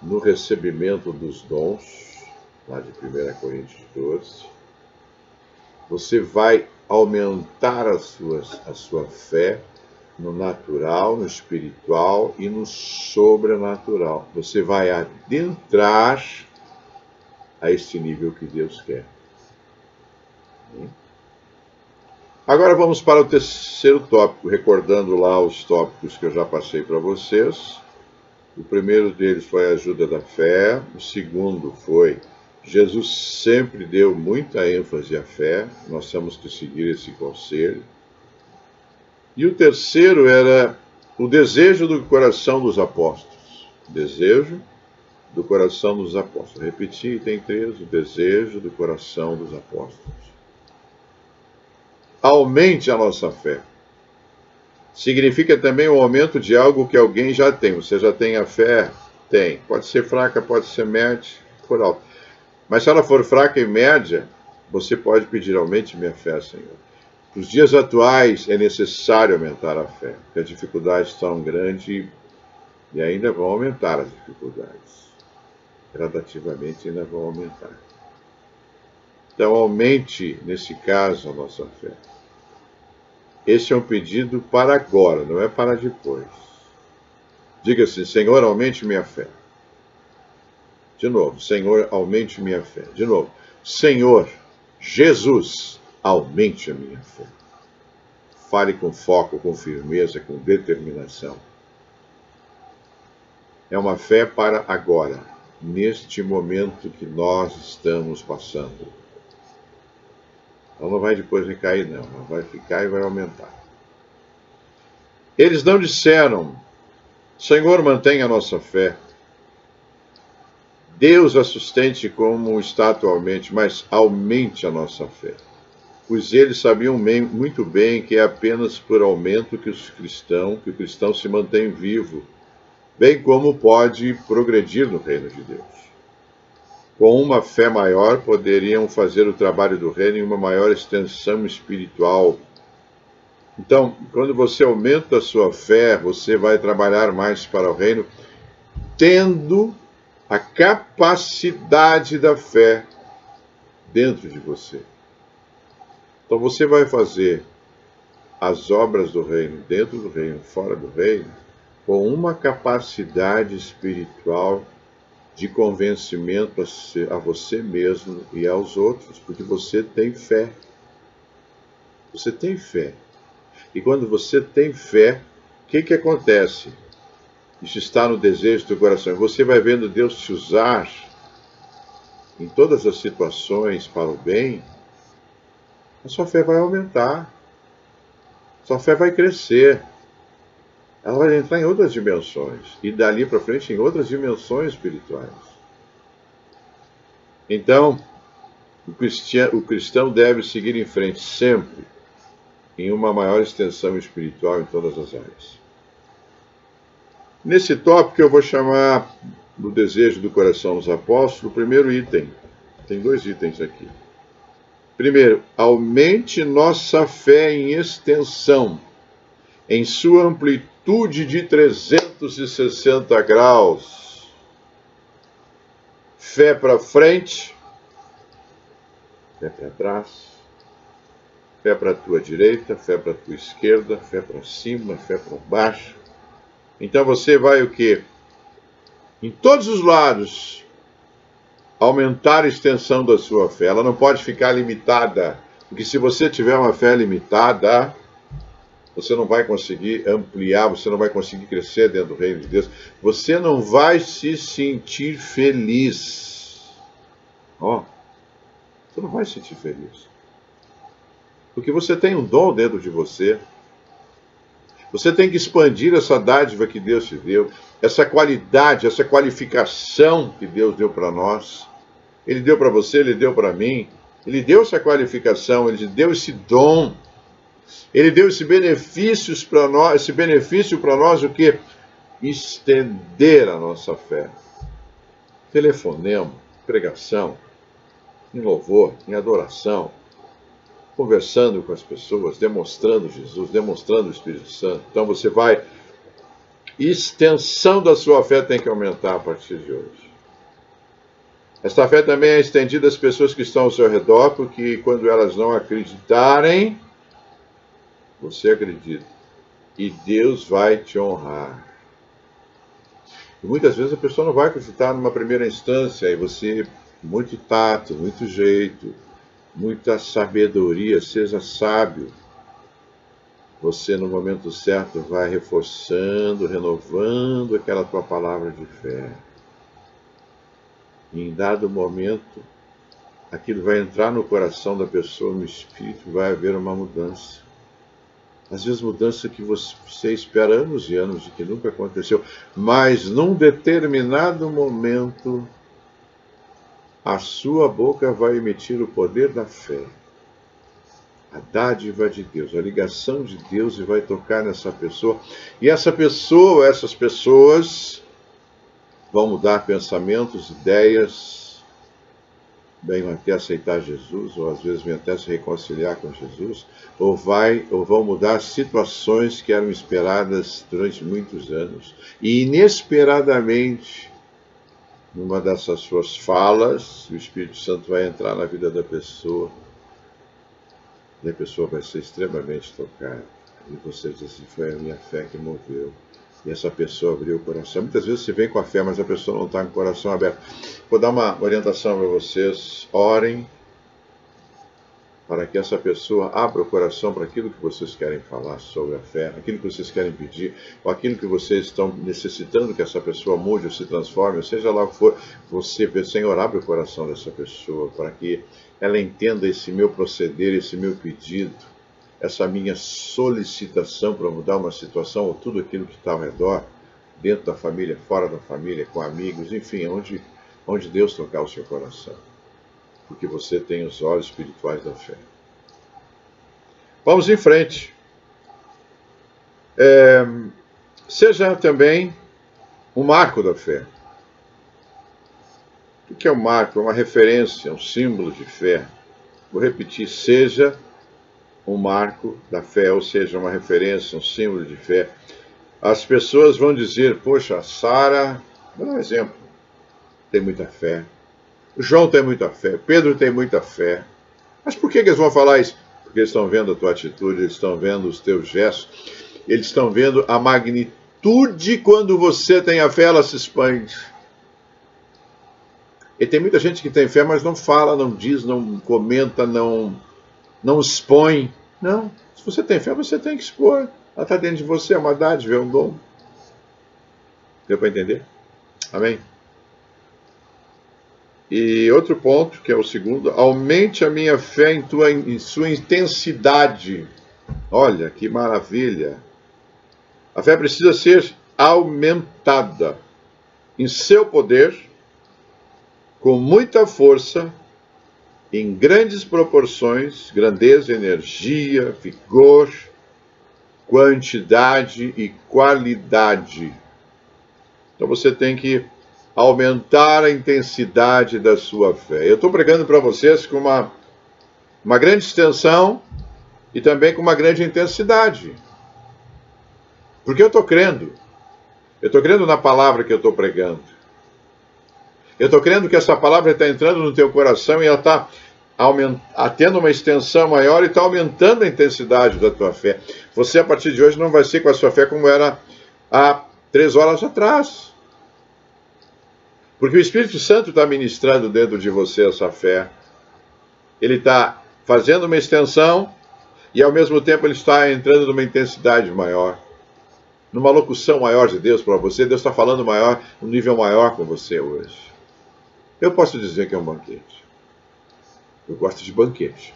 no recebimento dos dons, lá de 1 Coríntios 12. Você vai aumentar a sua fé no natural, no espiritual e no sobrenatural. Você vai adentrar a este nível que Deus quer. Agora vamos para o terceiro tópico, recordando lá os tópicos que eu já passei para vocês. O primeiro deles foi a ajuda da fé, o segundo foi Jesus sempre deu muita ênfase à fé, nós temos que seguir esse conselho. E o terceiro era o desejo do coração dos apóstolos. Desejo do coração dos apóstolos. Repeti, tem 3, o desejo do coração dos apóstolos. Aumente a nossa fé. Significa também o aumento de algo que alguém já tem. Você já tem a fé? Tem. Pode ser fraca, pode ser média, por alto. Mas se ela for fraca e média, você pode pedir: aumente minha fé, Senhor. Nos dias atuais é necessário aumentar a fé, porque as dificuldades estão grandes e ainda vão aumentar as dificuldades. Gradativamente ainda vão aumentar. Então aumente, nesse caso, a nossa fé. Esse é um pedido para agora, não é para depois. Diga assim: Senhor, aumente minha fé. De novo: Senhor, aumente minha fé. De novo: Senhor, Jesus, aumente a minha fé. Fale com foco, com firmeza, com determinação. É uma fé para agora, neste momento que nós estamos passando. Ela não vai depois recair, não. Ela vai ficar e vai aumentar. Eles não disseram: Senhor, mantenha a nossa fé. Deus a sustente como está atualmente, mas aumente a nossa fé. Pois eles sabiam muito bem que é apenas por aumento que o cristão se mantém vivo, bem como pode progredir no reino de Deus. Com uma fé maior, poderiam fazer o trabalho do reino em uma maior extensão espiritual. Então, quando você aumenta a sua fé, você vai trabalhar mais para o reino, tendo a capacidade da fé dentro de você. Então você vai fazer as obras do reino, dentro do reino, fora do reino, com uma capacidade espiritual de convencimento a você mesmo e aos outros, porque você tem fé. Você tem fé. E quando você tem fé, o que acontece? Isso está no desejo do coração. Você vai vendo Deus te usar em todas as situações para o bem, a sua fé vai aumentar. Sua fé vai crescer. Ela vai entrar em outras dimensões. E dali para frente em outras dimensões espirituais. Então, o cristão deve seguir em frente sempre em uma maior extensão espiritual em todas as áreas. Nesse tópico eu vou chamar do desejo do coração dos apóstolos o primeiro item. Tem 2 itens aqui. Primeiro, aumente nossa fé em extensão, em sua amplitude de 360 graus. Fé para frente, fé para trás, fé para a tua direita, fé para a tua esquerda, fé para cima, fé para baixo. Então você vai o quê? Em todos os lados, aumentar a extensão da sua fé. Ela não pode ficar limitada, porque se você tiver uma fé limitada, você não vai conseguir ampliar, você não vai conseguir crescer dentro do reino de Deus. Você não vai se sentir feliz. Você não vai se sentir feliz. Porque você tem um dom dentro de você. Você tem que expandir essa dádiva que Deus te deu, essa qualidade, essa qualificação que Deus deu para nós. Ele deu para você, Ele deu para mim. Ele deu essa qualificação, Ele deu esse dom. Ele deu esse benefício para nós, o que? Estender a nossa fé. Telefonema, pregação, em louvor, em adoração, conversando com as pessoas, demonstrando Jesus, demonstrando o Espírito Santo. Então você vai... Extensão da sua fé tem que aumentar a partir de hoje. Esta fé também é estendida às pessoas que estão ao seu redor, porque quando elas não acreditarem, você acredita. E Deus vai te honrar. E muitas vezes a pessoa não vai acreditar numa primeira instância, e você, muito tato, muito jeito, muita sabedoria, seja sábio. Você, no momento certo, vai reforçando, renovando aquela tua palavra de fé. E em dado momento, aquilo vai entrar no coração da pessoa, no espírito, vai haver uma mudança. Às vezes mudança que você espera anos e anos e que nunca aconteceu, mas num determinado momento, a sua boca vai emitir o poder da fé. A dádiva de Deus, a ligação de Deus, e vai tocar nessa pessoa. E essas pessoas vão mudar pensamentos, ideias, vêm até aceitar Jesus, ou às vezes vêm até se reconciliar com Jesus, ou vão mudar situações que eram esperadas durante muitos anos. E inesperadamente, numa dessas suas falas, o Espírito Santo vai entrar na vida da pessoa, e a pessoa vai ser extremamente tocada. E você diz assim: foi a minha fé que moveu. E essa pessoa abriu o coração. Muitas vezes você vem com a fé, mas a pessoa não está com o coração aberto. Vou dar uma orientação para vocês. Orem para que essa pessoa abra o coração para aquilo que vocês querem falar sobre a fé, aquilo que vocês querem pedir, ou aquilo que vocês estão necessitando que essa pessoa mude ou se transforme, ou seja lá o que for. Você vê: Senhor, abre o coração dessa pessoa para que ela entenda esse meu proceder, esse meu pedido, essa minha solicitação para mudar uma situação ou tudo aquilo que está ao redor, dentro da família, fora da família, com amigos, enfim, onde Deus tocar o seu coração. Porque você tem os olhos espirituais da fé. Vamos em frente. Seja também um marco da fé. O que é um marco? É uma referência, um símbolo de fé. Vou repetir, seja um marco da fé, ou seja, uma referência, um símbolo de fé. As pessoas vão dizer, poxa, a Sara, vou dar um exemplo, tem muita fé. O João tem muita fé, Pedro tem muita fé. Mas por que eles vão falar isso? Porque eles estão vendo a tua atitude, eles estão vendo os teus gestos, eles estão vendo a magnitude quando você tem a fé, ela se expande. E tem muita gente que tem fé, mas não fala, não diz, não comenta, não expõe. Não, se você tem fé, você tem que expor. Ela está dentro de você, é uma dádiva, é um dom. Deu para entender? Amém? E outro ponto, que é o segundo, aumente a minha fé em sua intensidade. Olha, que maravilha. A fé precisa ser aumentada em seu poder, com muita força, em grandes proporções, grandeza, energia, vigor, quantidade e qualidade. Então você tem que aumentar a intensidade da sua fé. Eu estou pregando para vocês com uma grande extensão e também com uma grande intensidade. Porque eu estou crendo. Eu estou crendo na palavra que eu estou pregando. Eu estou crendo que essa palavra está entrando no teu coração e ela está tendo uma extensão maior e está aumentando a intensidade da tua fé. Você, a partir de hoje, não vai ser com a sua fé como era há 3 horas atrás. Porque o Espírito Santo está ministrando dentro de você essa fé. Ele está fazendo uma extensão e, ao mesmo tempo, ele está entrando numa intensidade maior. Numa locução maior de Deus para você. Deus está falando maior, um nível maior com você hoje. Eu posso dizer que é um banquete. Eu gosto de banquete.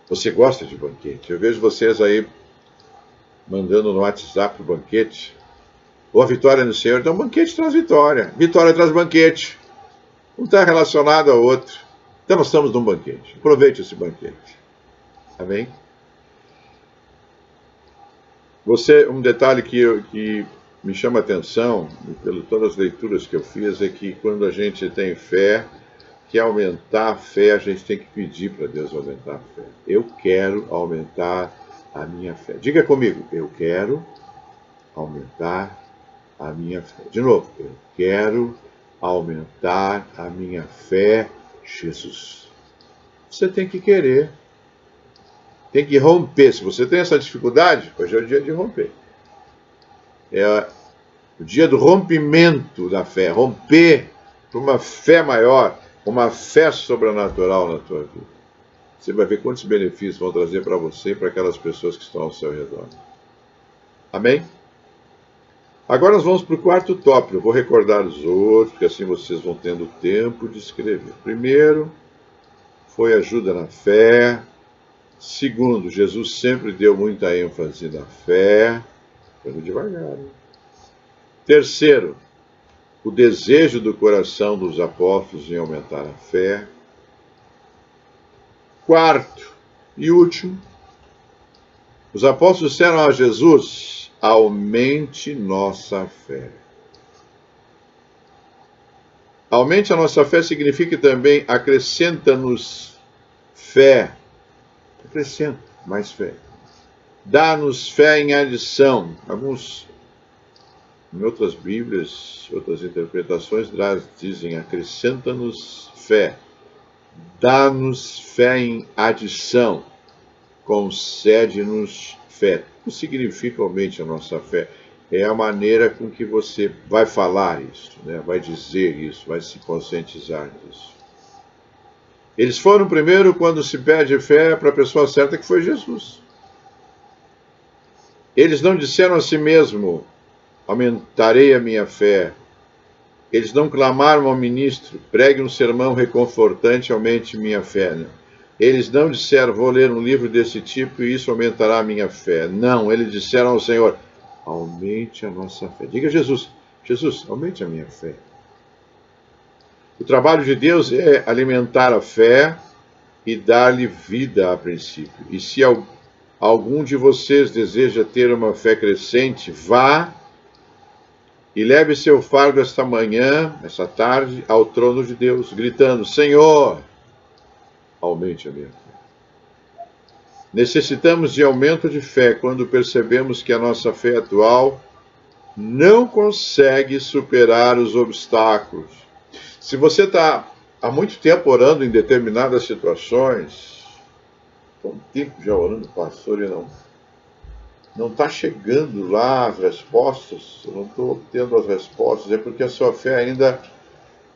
Você gosta de banquete? Eu vejo vocês aí mandando no WhatsApp o banquete. Ou a vitória no Senhor. Então, banquete traz vitória. Vitória traz banquete. Um está relacionado ao outro. Então, nós estamos num banquete. Aproveite esse banquete. Amém? Um detalhe que me chama a atenção, pelas todas as leituras que eu fiz, é que quando a gente tem fé, quer aumentar a fé, a gente tem que pedir para Deus aumentar a fé. Eu quero aumentar a minha fé. Diga comigo, eu quero aumentar a minha fé. De novo, eu quero aumentar a minha fé, Jesus. Você tem que querer. Tem que romper. Se você tem essa dificuldade, hoje é o dia de romper. É o dia do rompimento da fé. Romper para uma fé maior, uma fé sobrenatural na tua vida. Você vai ver quantos benefícios vão trazer para você e para aquelas pessoas que estão ao seu redor. Amém? Agora nós vamos para o 4º tópico. Eu vou recordar os outros, porque assim vocês vão tendo tempo de escrever. Primeiro, foi ajuda na fé. Segundo, Jesus sempre deu muita ênfase na fé. Vamos devagar. Terceiro, o desejo do coração dos apóstolos em aumentar a fé. Quarto e último, os apóstolos disseram a Jesus: aumente nossa fé. Aumente a nossa fé significa também acrescenta-nos fé. Acrescenta mais fé. Dá-nos fé em adição. Em outras Bíblias, outras interpretações, dizem acrescenta-nos fé. Dá-nos fé em adição. Concede-nos fé. O que significa aumente a nossa fé? É a maneira com que você vai falar isso, né? Vai dizer isso, vai se conscientizar disso. Eles foram primeiro quando se pede fé para a pessoa certa, que foi Jesus. Eles não disseram a si mesmo: aumentarei a minha fé. Eles não clamaram ao ministro, pregue um sermão reconfortante, aumente minha fé. Eles não disseram, vou ler um livro desse tipo e isso aumentará a minha fé. Não, eles disseram ao Senhor, aumente a nossa fé. Diga a Jesus, Jesus, aumente a minha fé. O trabalho de Deus é alimentar a fé e dar-lhe vida a princípio. E se algum de vocês deseja ter uma fé crescente, vá e leve seu fardo esta manhã, esta tarde, ao trono de Deus, gritando, Senhor, aumente a minha fé. Necessitamos de aumento de fé quando percebemos que a nossa fé atual não consegue superar os obstáculos. Se você está há muito tempo orando em determinadas situações, estou um tempo já orando, pastor, e não está chegando lá as respostas, eu não estou obtendo as respostas, é porque a sua fé ainda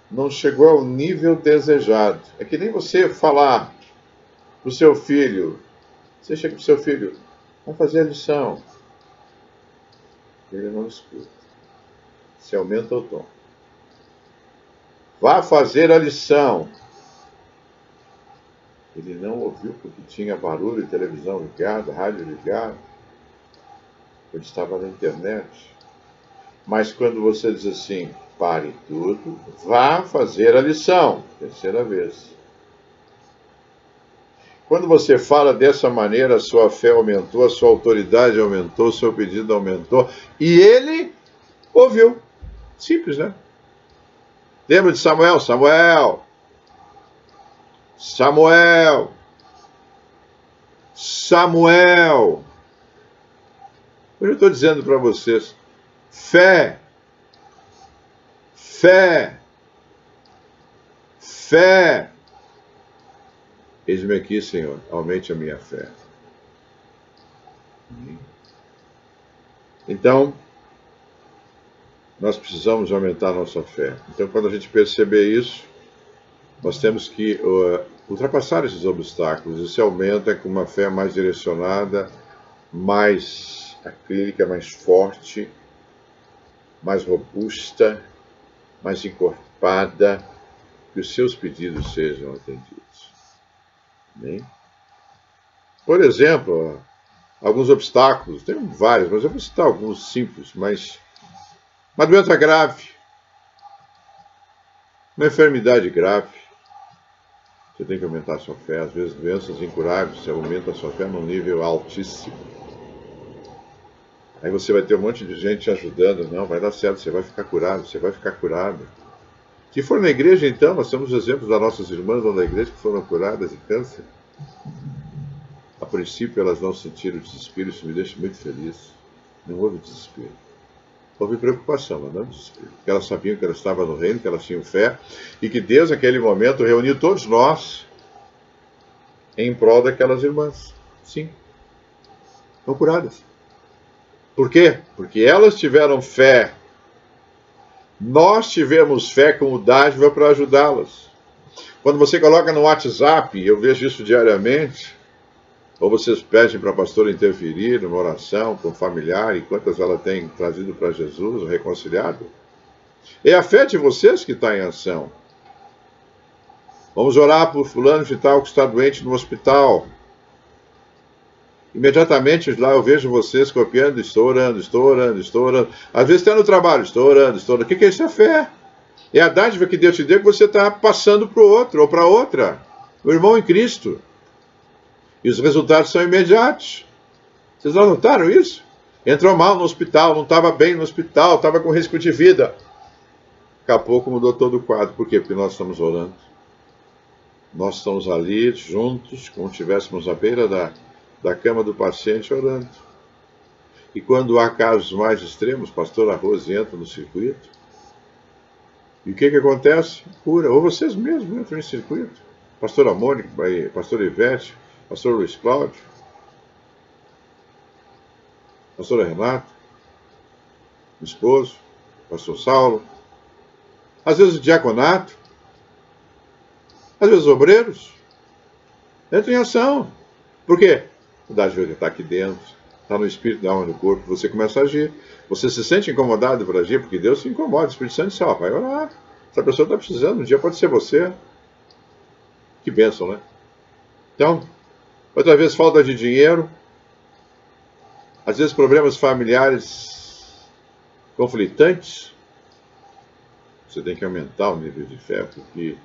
não chegou ao nível desejado. É que nem você falar para o seu filho, você chega para o seu filho, vamos fazer a lição. Ele não escuta. Você aumenta o tom. Vá fazer a lição. Ele não ouviu porque tinha barulho, televisão ligada, rádio ligada. Ele estava na internet. Mas quando você diz assim, pare tudo, vá fazer a lição. Terceira vez. Quando você fala dessa maneira, a sua fé aumentou, a sua autoridade aumentou, o seu pedido aumentou. E ele ouviu. Simples, né? Lembra de Samuel? Samuel! Samuel! Samuel! Hoje eu estou dizendo para vocês, fé, fé, fé. Eis-me aqui, Senhor, aumente a minha fé. Então, nós precisamos aumentar a nossa fé. Então, quando a gente perceber isso, nós temos que ultrapassar esses obstáculos. Esse aumento é com uma fé mais direcionada, mais acrílica, mais forte, mais robusta, mais encorpada, que os seus pedidos sejam atendidos. Amém? Por exemplo, alguns obstáculos, tem vários, mas eu vou citar alguns simples, mas uma doença grave, uma enfermidade grave, você tem que aumentar a sua fé. Às vezes, doenças incuráveis, você aumenta a sua fé num nível altíssimo. Aí você vai ter um monte de gente te ajudando. Não, vai dar certo, você vai ficar curado, você vai ficar curado. Se for na igreja, então, nós temos exemplos das nossas irmãs lá da igreja que foram curadas de câncer. A princípio, elas não sentiram desespero, isso me deixa muito feliz. Não houve desespero. Houve preocupação, mas não desespero. Porque elas sabiam que elas estavam no reino, que elas tinham fé, e que Deus, naquele momento, reuniu todos nós em prol daquelas irmãs. Sim. Estão curadas. Por quê? Porque elas tiveram fé. Nós tivemos fé como dádiva para ajudá-las. Quando você coloca no WhatsApp, eu vejo isso diariamente, ou vocês pedem para a pastora interferir numa oração com um familiar, e quantas ela tem trazido para Jesus, reconciliado, é a fé de vocês que está em ação. Vamos orar por fulano de tal que está doente no hospital. Imediatamente lá eu vejo vocês copiando, estou orando, estou orando, estou orando. Às vezes está no trabalho, estou orando, estou orando. O que é isso? É fé. É a dádiva que Deus te deu que você está passando para o outro ou para outra. O irmão em Cristo. E os resultados são imediatos. Vocês não notaram isso? Entrou mal no hospital, não estava bem no hospital, estava com risco de vida. Daqui a pouco mudou todo o quadro. Por quê? Porque nós estamos orando. Nós estamos ali juntos, como se estivéssemos à beira da cama do paciente orando. E quando há casos mais extremos, pastor Arroz entra no circuito. E o que acontece? Cura. Ou vocês mesmos entram em circuito. Pastora Mônica, pastor Ivete, pastor Luiz Cláudio, pastora Renata, meu esposo, pastor Saulo, às vezes o diaconato, às vezes os obreiros, entram em ação. Por quê? A dádiva está aqui dentro, está no espírito, na alma e no corpo, você começa a agir. Você se sente incomodado por agir, porque Deus se incomoda. O Espírito Santo diz, ó, vai orar. Essa pessoa está precisando, um dia pode ser você. Que bênção, né? Então, outra vez falta de dinheiro, às vezes problemas familiares conflitantes. Você tem que aumentar o nível de fé, porque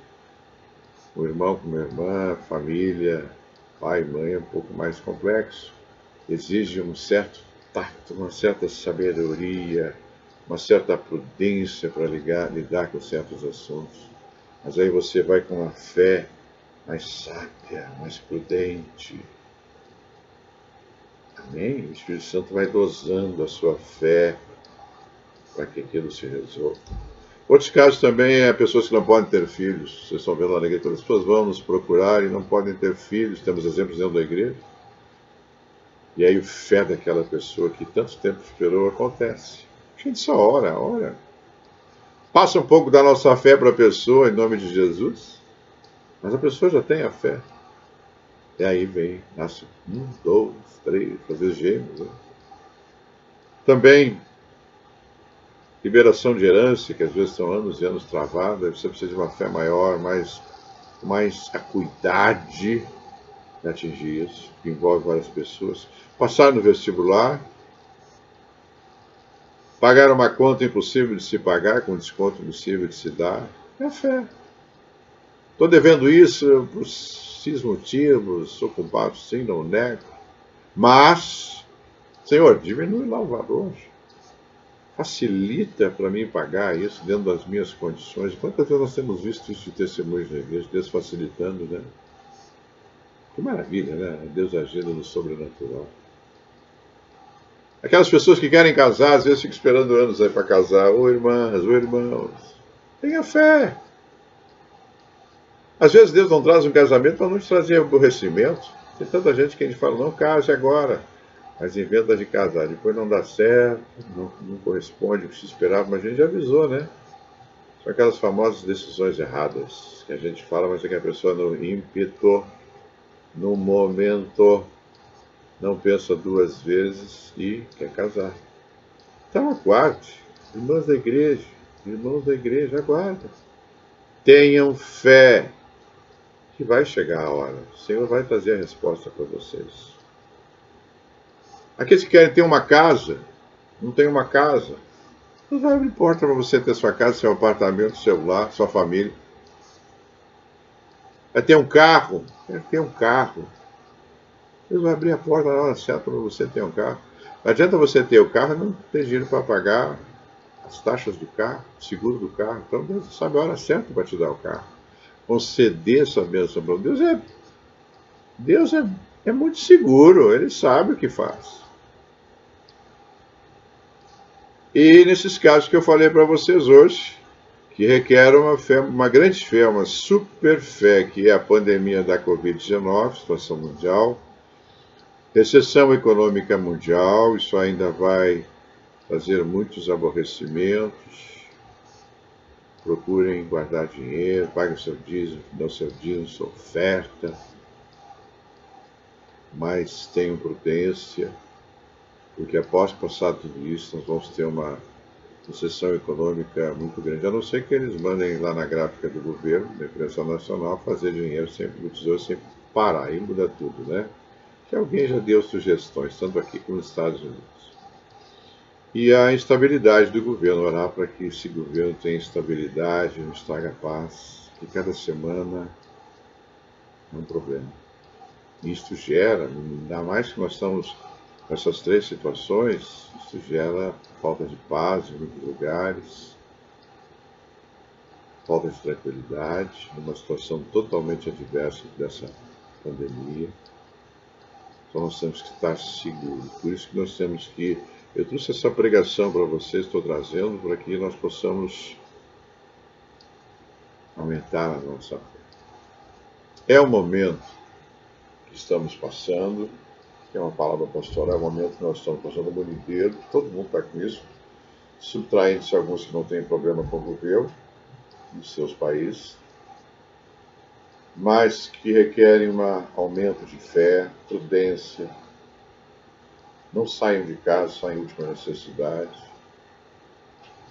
o irmão com uma irmã, família, pai e mãe é um pouco mais complexo. Exige um certo tato, uma certa sabedoria, uma certa prudência para lidar com certos assuntos. Mas aí você vai com uma fé mais sábia, mais prudente. Amém? O Espírito Santo vai dosando a sua fé para que aquilo se resolva. Outros casos também é pessoas que não podem ter filhos. Vocês estão vendo lá na igreja, todas as pessoas vão nos procurar e não podem ter filhos. Temos exemplos dentro da igreja. E aí o fé daquela pessoa que tanto tempo esperou acontece. A gente só ora. Passa um pouco da nossa fé para a pessoa, em nome de Jesus. Mas a pessoa já tem a fé. E aí nasce 1, 2, 3, fazer gêmeos. Né? Também, liberação de herança, que às vezes são anos e anos travadas. Você precisa de uma fé maior, mais acuidade de atingir isso, que envolve várias pessoas. Passar no vestibular, pagar uma conta impossível de se pagar, com desconto impossível de se dar, é fé. Estou devendo isso por X motivos, sou culpado sim, não nego, mas, Senhor, diminui lá o valor, facilita para mim pagar isso dentro das minhas condições. Quantas vezes nós temos visto isso de testemunhos na igreja, Deus facilitando, né? Que maravilha, né? Deus agindo no sobrenatural. Aquelas pessoas que querem casar, às vezes ficam esperando anos aí para casar. Ô irmãs, ô irmãos, tenha fé. Às vezes Deus não traz um casamento para não te trazer aborrecimento. Tem tanta gente que a gente fala, não case agora. Mas inventa de casar. Depois não dá certo, não corresponde ao que se esperava, mas a gente já avisou, né? São aquelas famosas decisões erradas que a gente fala, mas é que a pessoa no ímpeto, no momento, não pensa duas vezes e quer casar. Então aguarde, irmãos da igreja, aguardem. Tenham fé que vai chegar a hora. O Senhor vai trazer a resposta para vocês. Aqueles que querem ter uma casa, não tem uma casa. Não vai abrir porta para você ter sua casa, seu apartamento, seu lar, sua família. Vai ter um carro, quer ter um carro. Deus vai abrir a porta na hora certa para você ter um carro. Não adianta você ter o carro e não ter dinheiro para pagar as taxas do carro, o seguro do carro. Então Deus sabe a hora certa para te dar o carro. Conceder essa bênção para Deus. Deus é muito seguro, Ele sabe o que faz. E nesses casos que eu falei para vocês hoje, que requer uma fé, uma grande fé, uma super fé, que é a pandemia da Covid-19, situação mundial, recessão econômica mundial, isso ainda vai trazer muitos aborrecimentos. Procurem guardar dinheiro, paguem o seu dízimo, dão seu dízimo, sua oferta, mas tenham prudência, porque após passar tudo isso, nós vamos ter uma recessão econômica muito grande, a não ser que eles mandem lá na gráfica do governo, da imprensa nacional, fazer dinheiro sempre do tesouro, sem parar, aí muda tudo, né? Que alguém já deu sugestões, tanto aqui como nos Estados Unidos. E a instabilidade do governo, orar para que esse governo tenha estabilidade, nos traga paz, que cada semana é um problema. E isto gera, ainda mais que nós estamos com essas três situações, isso gera falta de paz em muitos lugares, falta de tranquilidade, numa situação totalmente adversa dessa pandemia. Então nós temos que estar seguros. Por isso que nós temos que... Eu trouxe essa pregação para vocês, estou trazendo, para que nós possamos aumentar a nossa fé. É o momento que estamos passando, que é uma palavra pastoral, é o momento que nós estamos passando o mundo inteiro, todo mundo está com isso, subtraindo-se alguns que não têm problema com o governo nos seus países, mas que requerem um aumento de fé, prudência, Não saiam de casa só em última necessidade.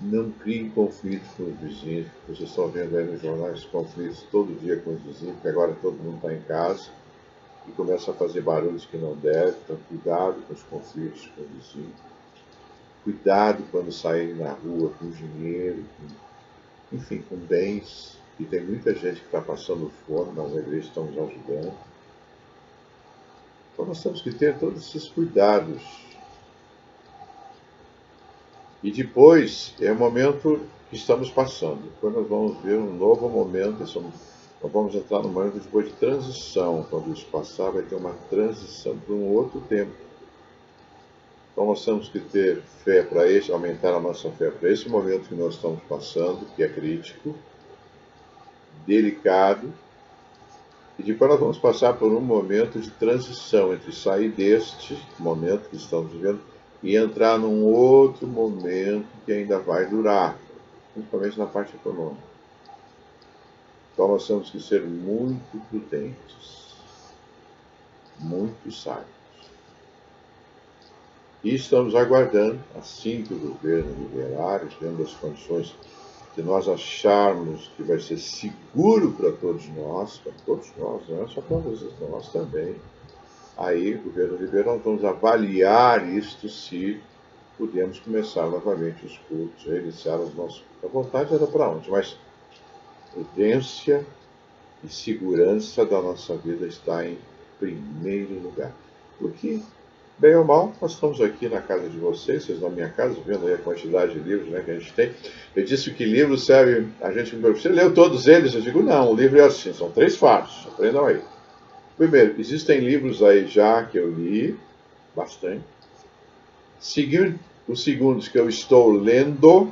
Não criem conflitos com os vizinhos. Vocês estão vendo aí nos jornais conflitos todo dia com os vizinhos, porque agora todo mundo está em casa e começa a fazer barulhos que não deve. Então, cuidado com os conflitos com os vizinhos. Cuidado quando saírem na rua com dinheiro, enfim, com bens. E tem muita gente que está passando fome, mas a igreja está nos ajudando. Então nós temos que ter todos esses cuidados. E depois é o momento que estamos passando. Depois nós vamos ver um novo momento. Nós vamos entrar num momento depois de transição. Quando isso passar, vai ter uma transição para um outro tempo. Então nós temos que ter fé para aumentar a nossa fé para esse momento que nós estamos passando, que é crítico, delicado. E depois nós vamos passar por um momento de transição entre sair deste momento que estamos vivendo e entrar num outro momento que ainda vai durar, principalmente na parte econômica. Então nós temos que ser muito prudentes, muito sábios. E estamos aguardando, assim que o governo liberar, dentro das condições que nós acharmos que vai ser seguro para todos nós, não é só para vocês, para nós também. Aí, o governo liberal, nós vamos avaliar isto se podemos começar novamente os cultos, reiniciar os nossos cultos. A vontade era para onde? Mas prudência e segurança da nossa vida está em primeiro lugar. Porque, bem ou mal, nós estamos aqui na casa de vocês na minha casa, vendo aí a quantidade de livros, né, que a gente tem. Eu disse que livro serve, a gente me perguntou, você leu todos eles? Eu digo, não, o livro é assim, são 3 fatos, aprendam aí. Primeiro, existem livros aí já que eu li, bastante. Os segundos que eu estou lendo,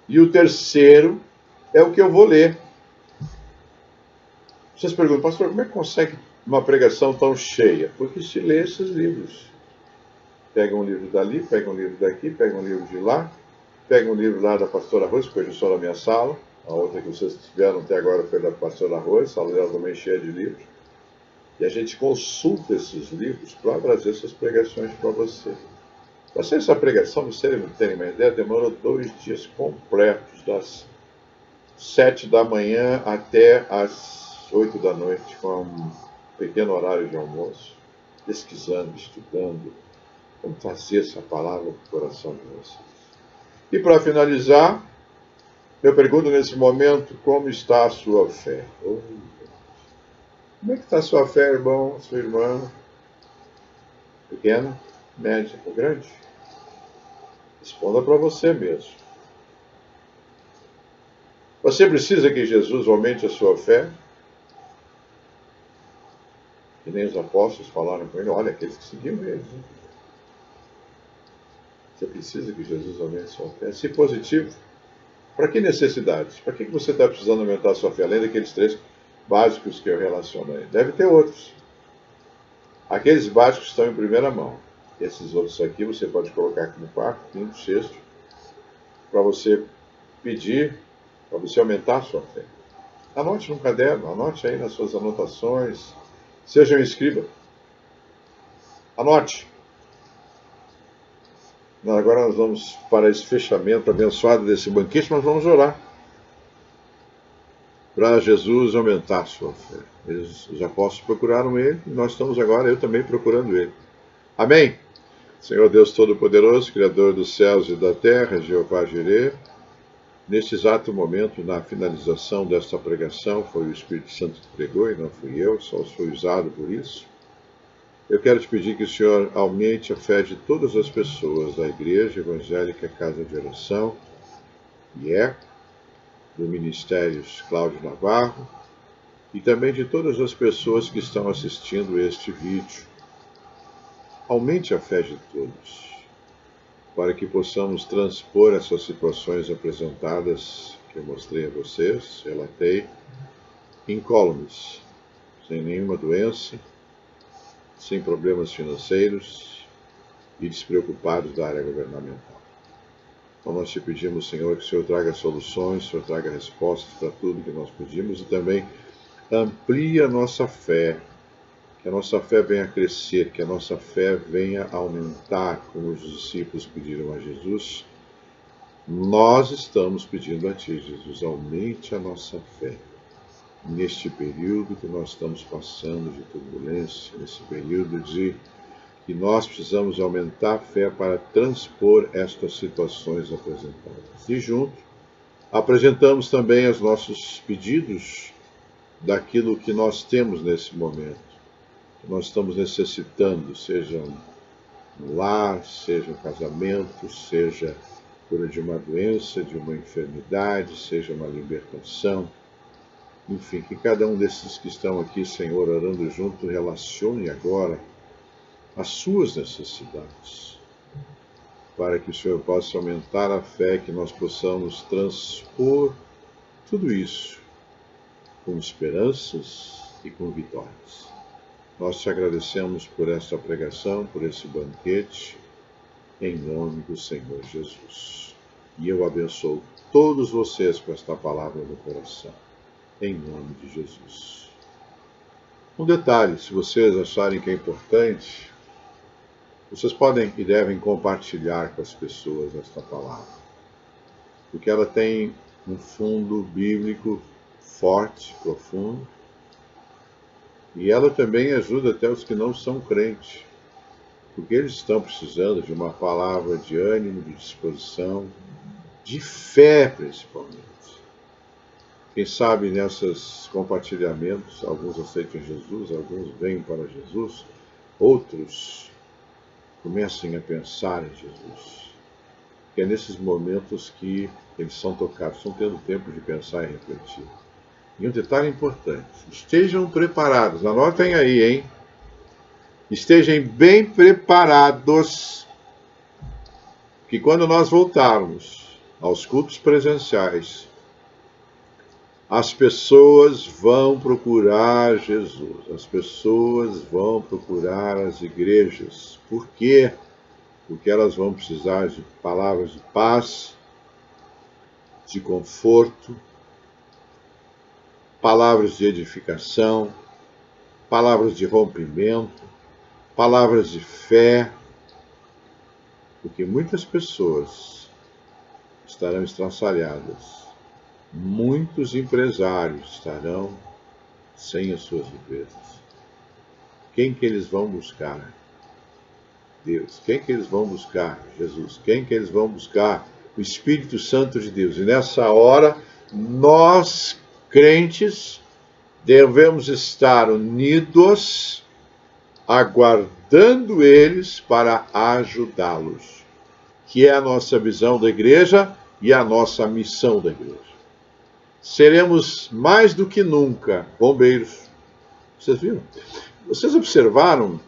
e o terceiro é o que eu vou ler. Vocês perguntam, pastor, como é que consegue uma pregação tão cheia? Porque se lê esses livros. Pega um livro dali, pega um livro daqui, pega um livro de lá, pega um livro lá da pastora Rose, que hoje estou na minha sala, a outra que vocês tiveram até agora foi da pastora Rose, a sala dela também cheia de livros. E a gente consulta esses livros para trazer essas pregações para você. Para ser essa pregação, para vocês terem uma ideia, demorou 2 dias completos, das 7 da manhã até as 8 da noite, com um pequeno horário de almoço, pesquisando, estudando, como trazer essa palavra para o coração de vocês. E para finalizar, eu pergunto nesse momento, como está a sua fé? Como é que está a sua fé, irmão, sua irmã? Pequena, média ou grande? Responda para você mesmo. Você precisa que Jesus aumente a sua fé? Que nem os apóstolos falaram com ele, olha, aqueles que seguiam eles. Hein? Você precisa que Jesus aumente a sua fé? Se positivo, para que necessidades? Para que você está precisando aumentar a sua fé? Além daqueles 3 básicos que eu relaciono aí. Deve ter outros. Aqueles básicos estão em primeira mão. Esses outros aqui você pode colocar como 4º, 5º, 6º, para você pedir, para você aumentar a sua fé. Anote no caderno, anote aí nas suas anotações, seja um escriba. Anote. Agora nós vamos para esse fechamento abençoado desse banquete, nós vamos orar para Jesus aumentar a sua fé. Os apóstolos procuraram ele, e nós estamos agora, eu também procurando ele. Amém? Senhor Deus Todo-Poderoso, Criador dos céus e da terra, Jeová Jireh, neste exato momento, na finalização desta pregação, foi o Espírito Santo que pregou e não fui eu, só fui usado por isso. Eu quero te pedir que o Senhor aumente a fé de todas as pessoas da Igreja Evangélica Casa de Oração, do Ministérios Cláudio Navarro, e também de todas as pessoas que estão assistindo este vídeo. Aumente a fé de todos, para que possamos transpor essas situações apresentadas que eu mostrei a vocês, relatei, incólumes, sem nenhuma doença, sem problemas financeiros e despreocupados da área governamental. Então nós te pedimos, Senhor, que o Senhor traga soluções, o Senhor traga respostas para tudo que nós pedimos e também amplie a nossa fé, que a nossa fé venha crescer, que a nossa fé venha aumentar, como os discípulos pediram a Jesus. Nós estamos pedindo a Ti, Jesus, aumente a nossa fé. Neste período que nós estamos passando de turbulência, nesse período de que nós precisamos aumentar a fé para transpor estas situações apresentadas. E junto, apresentamos também os nossos pedidos daquilo que nós temos nesse momento, que nós estamos necessitando, seja um lar, seja um casamento, seja cura de uma doença, de uma enfermidade, seja uma libertação. Enfim, que cada um desses que estão aqui, Senhor, orando junto, relacione agora as suas necessidades, para que o Senhor possa aumentar a fé, que nós possamos transpor tudo isso com esperanças e com vitórias. Nós te agradecemos por esta pregação, por esse banquete, em nome do Senhor Jesus. E eu abençoo todos vocês com esta palavra no coração, em nome de Jesus. Um detalhe, se vocês acharem que é importante, vocês podem e devem compartilhar com as pessoas esta palavra, porque ela tem um fundo bíblico forte, profundo, e ela também ajuda até os que não são crentes, porque eles estão precisando de uma palavra de ânimo, de disposição, de fé principalmente. Quem sabe nesses compartilhamentos, alguns aceitam Jesus, alguns vêm para Jesus, outros comecem a pensar em Jesus. Que é nesses momentos que eles são tocados, estão tendo tempo de pensar e refletir. E um detalhe importante, estejam preparados, anotem aí, hein? Estejam bem preparados, que quando nós voltarmos aos cultos presenciais, as pessoas vão procurar Jesus, as pessoas vão procurar as igrejas. Por quê? Porque elas vão precisar de palavras de paz, de conforto, palavras de edificação, palavras de rompimento, palavras de fé, porque muitas pessoas estarão estraçalhadas. Muitos empresários estarão sem as suas empresas. Quem que eles vão buscar? Deus. Quem que eles vão buscar? Jesus. Quem que eles vão buscar? O Espírito Santo de Deus. E nessa hora, nós, crentes, devemos estar unidos, aguardando eles para ajudá-los, que é a nossa visão da igreja e a nossa missão da igreja. Seremos mais do que nunca bombeiros. Vocês viram? Vocês observaram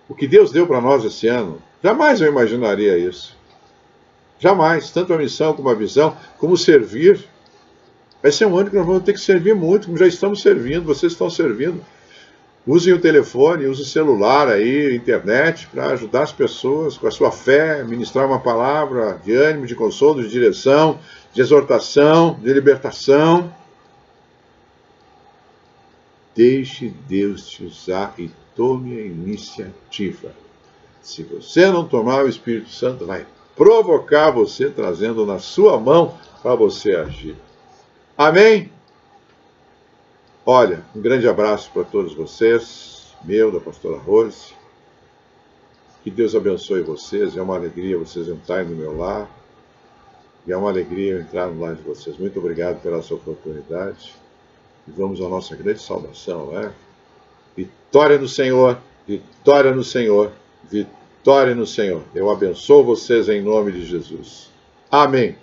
o que Deus deu para nós esse ano? Jamais eu imaginaria isso. Jamais. Tanto a missão como a visão, como servir. Vai ser um ano que nós vamos ter que servir muito, como já estamos servindo, vocês estão servindo. Usem o telefone, usem o celular aí, internet, para ajudar as pessoas com a sua fé, ministrar uma palavra de ânimo, de consolo, de direção, de exortação, de libertação. Deixe Deus te usar e tome a iniciativa. Se você não tomar, o Espírito Santo vai provocar você, trazendo na sua mão para você agir. Amém? Olha, um grande abraço para todos vocês, meu, da pastora Rose. Que Deus abençoe vocês, é uma alegria vocês entrarem no meu lar. E é uma alegria eu entrar no lar de vocês. Muito obrigado pela sua oportunidade. E vamos à nossa grande saudação, né? Vitória no Senhor, vitória no Senhor, vitória no Senhor. Eu abençoo vocês em nome de Jesus. Amém.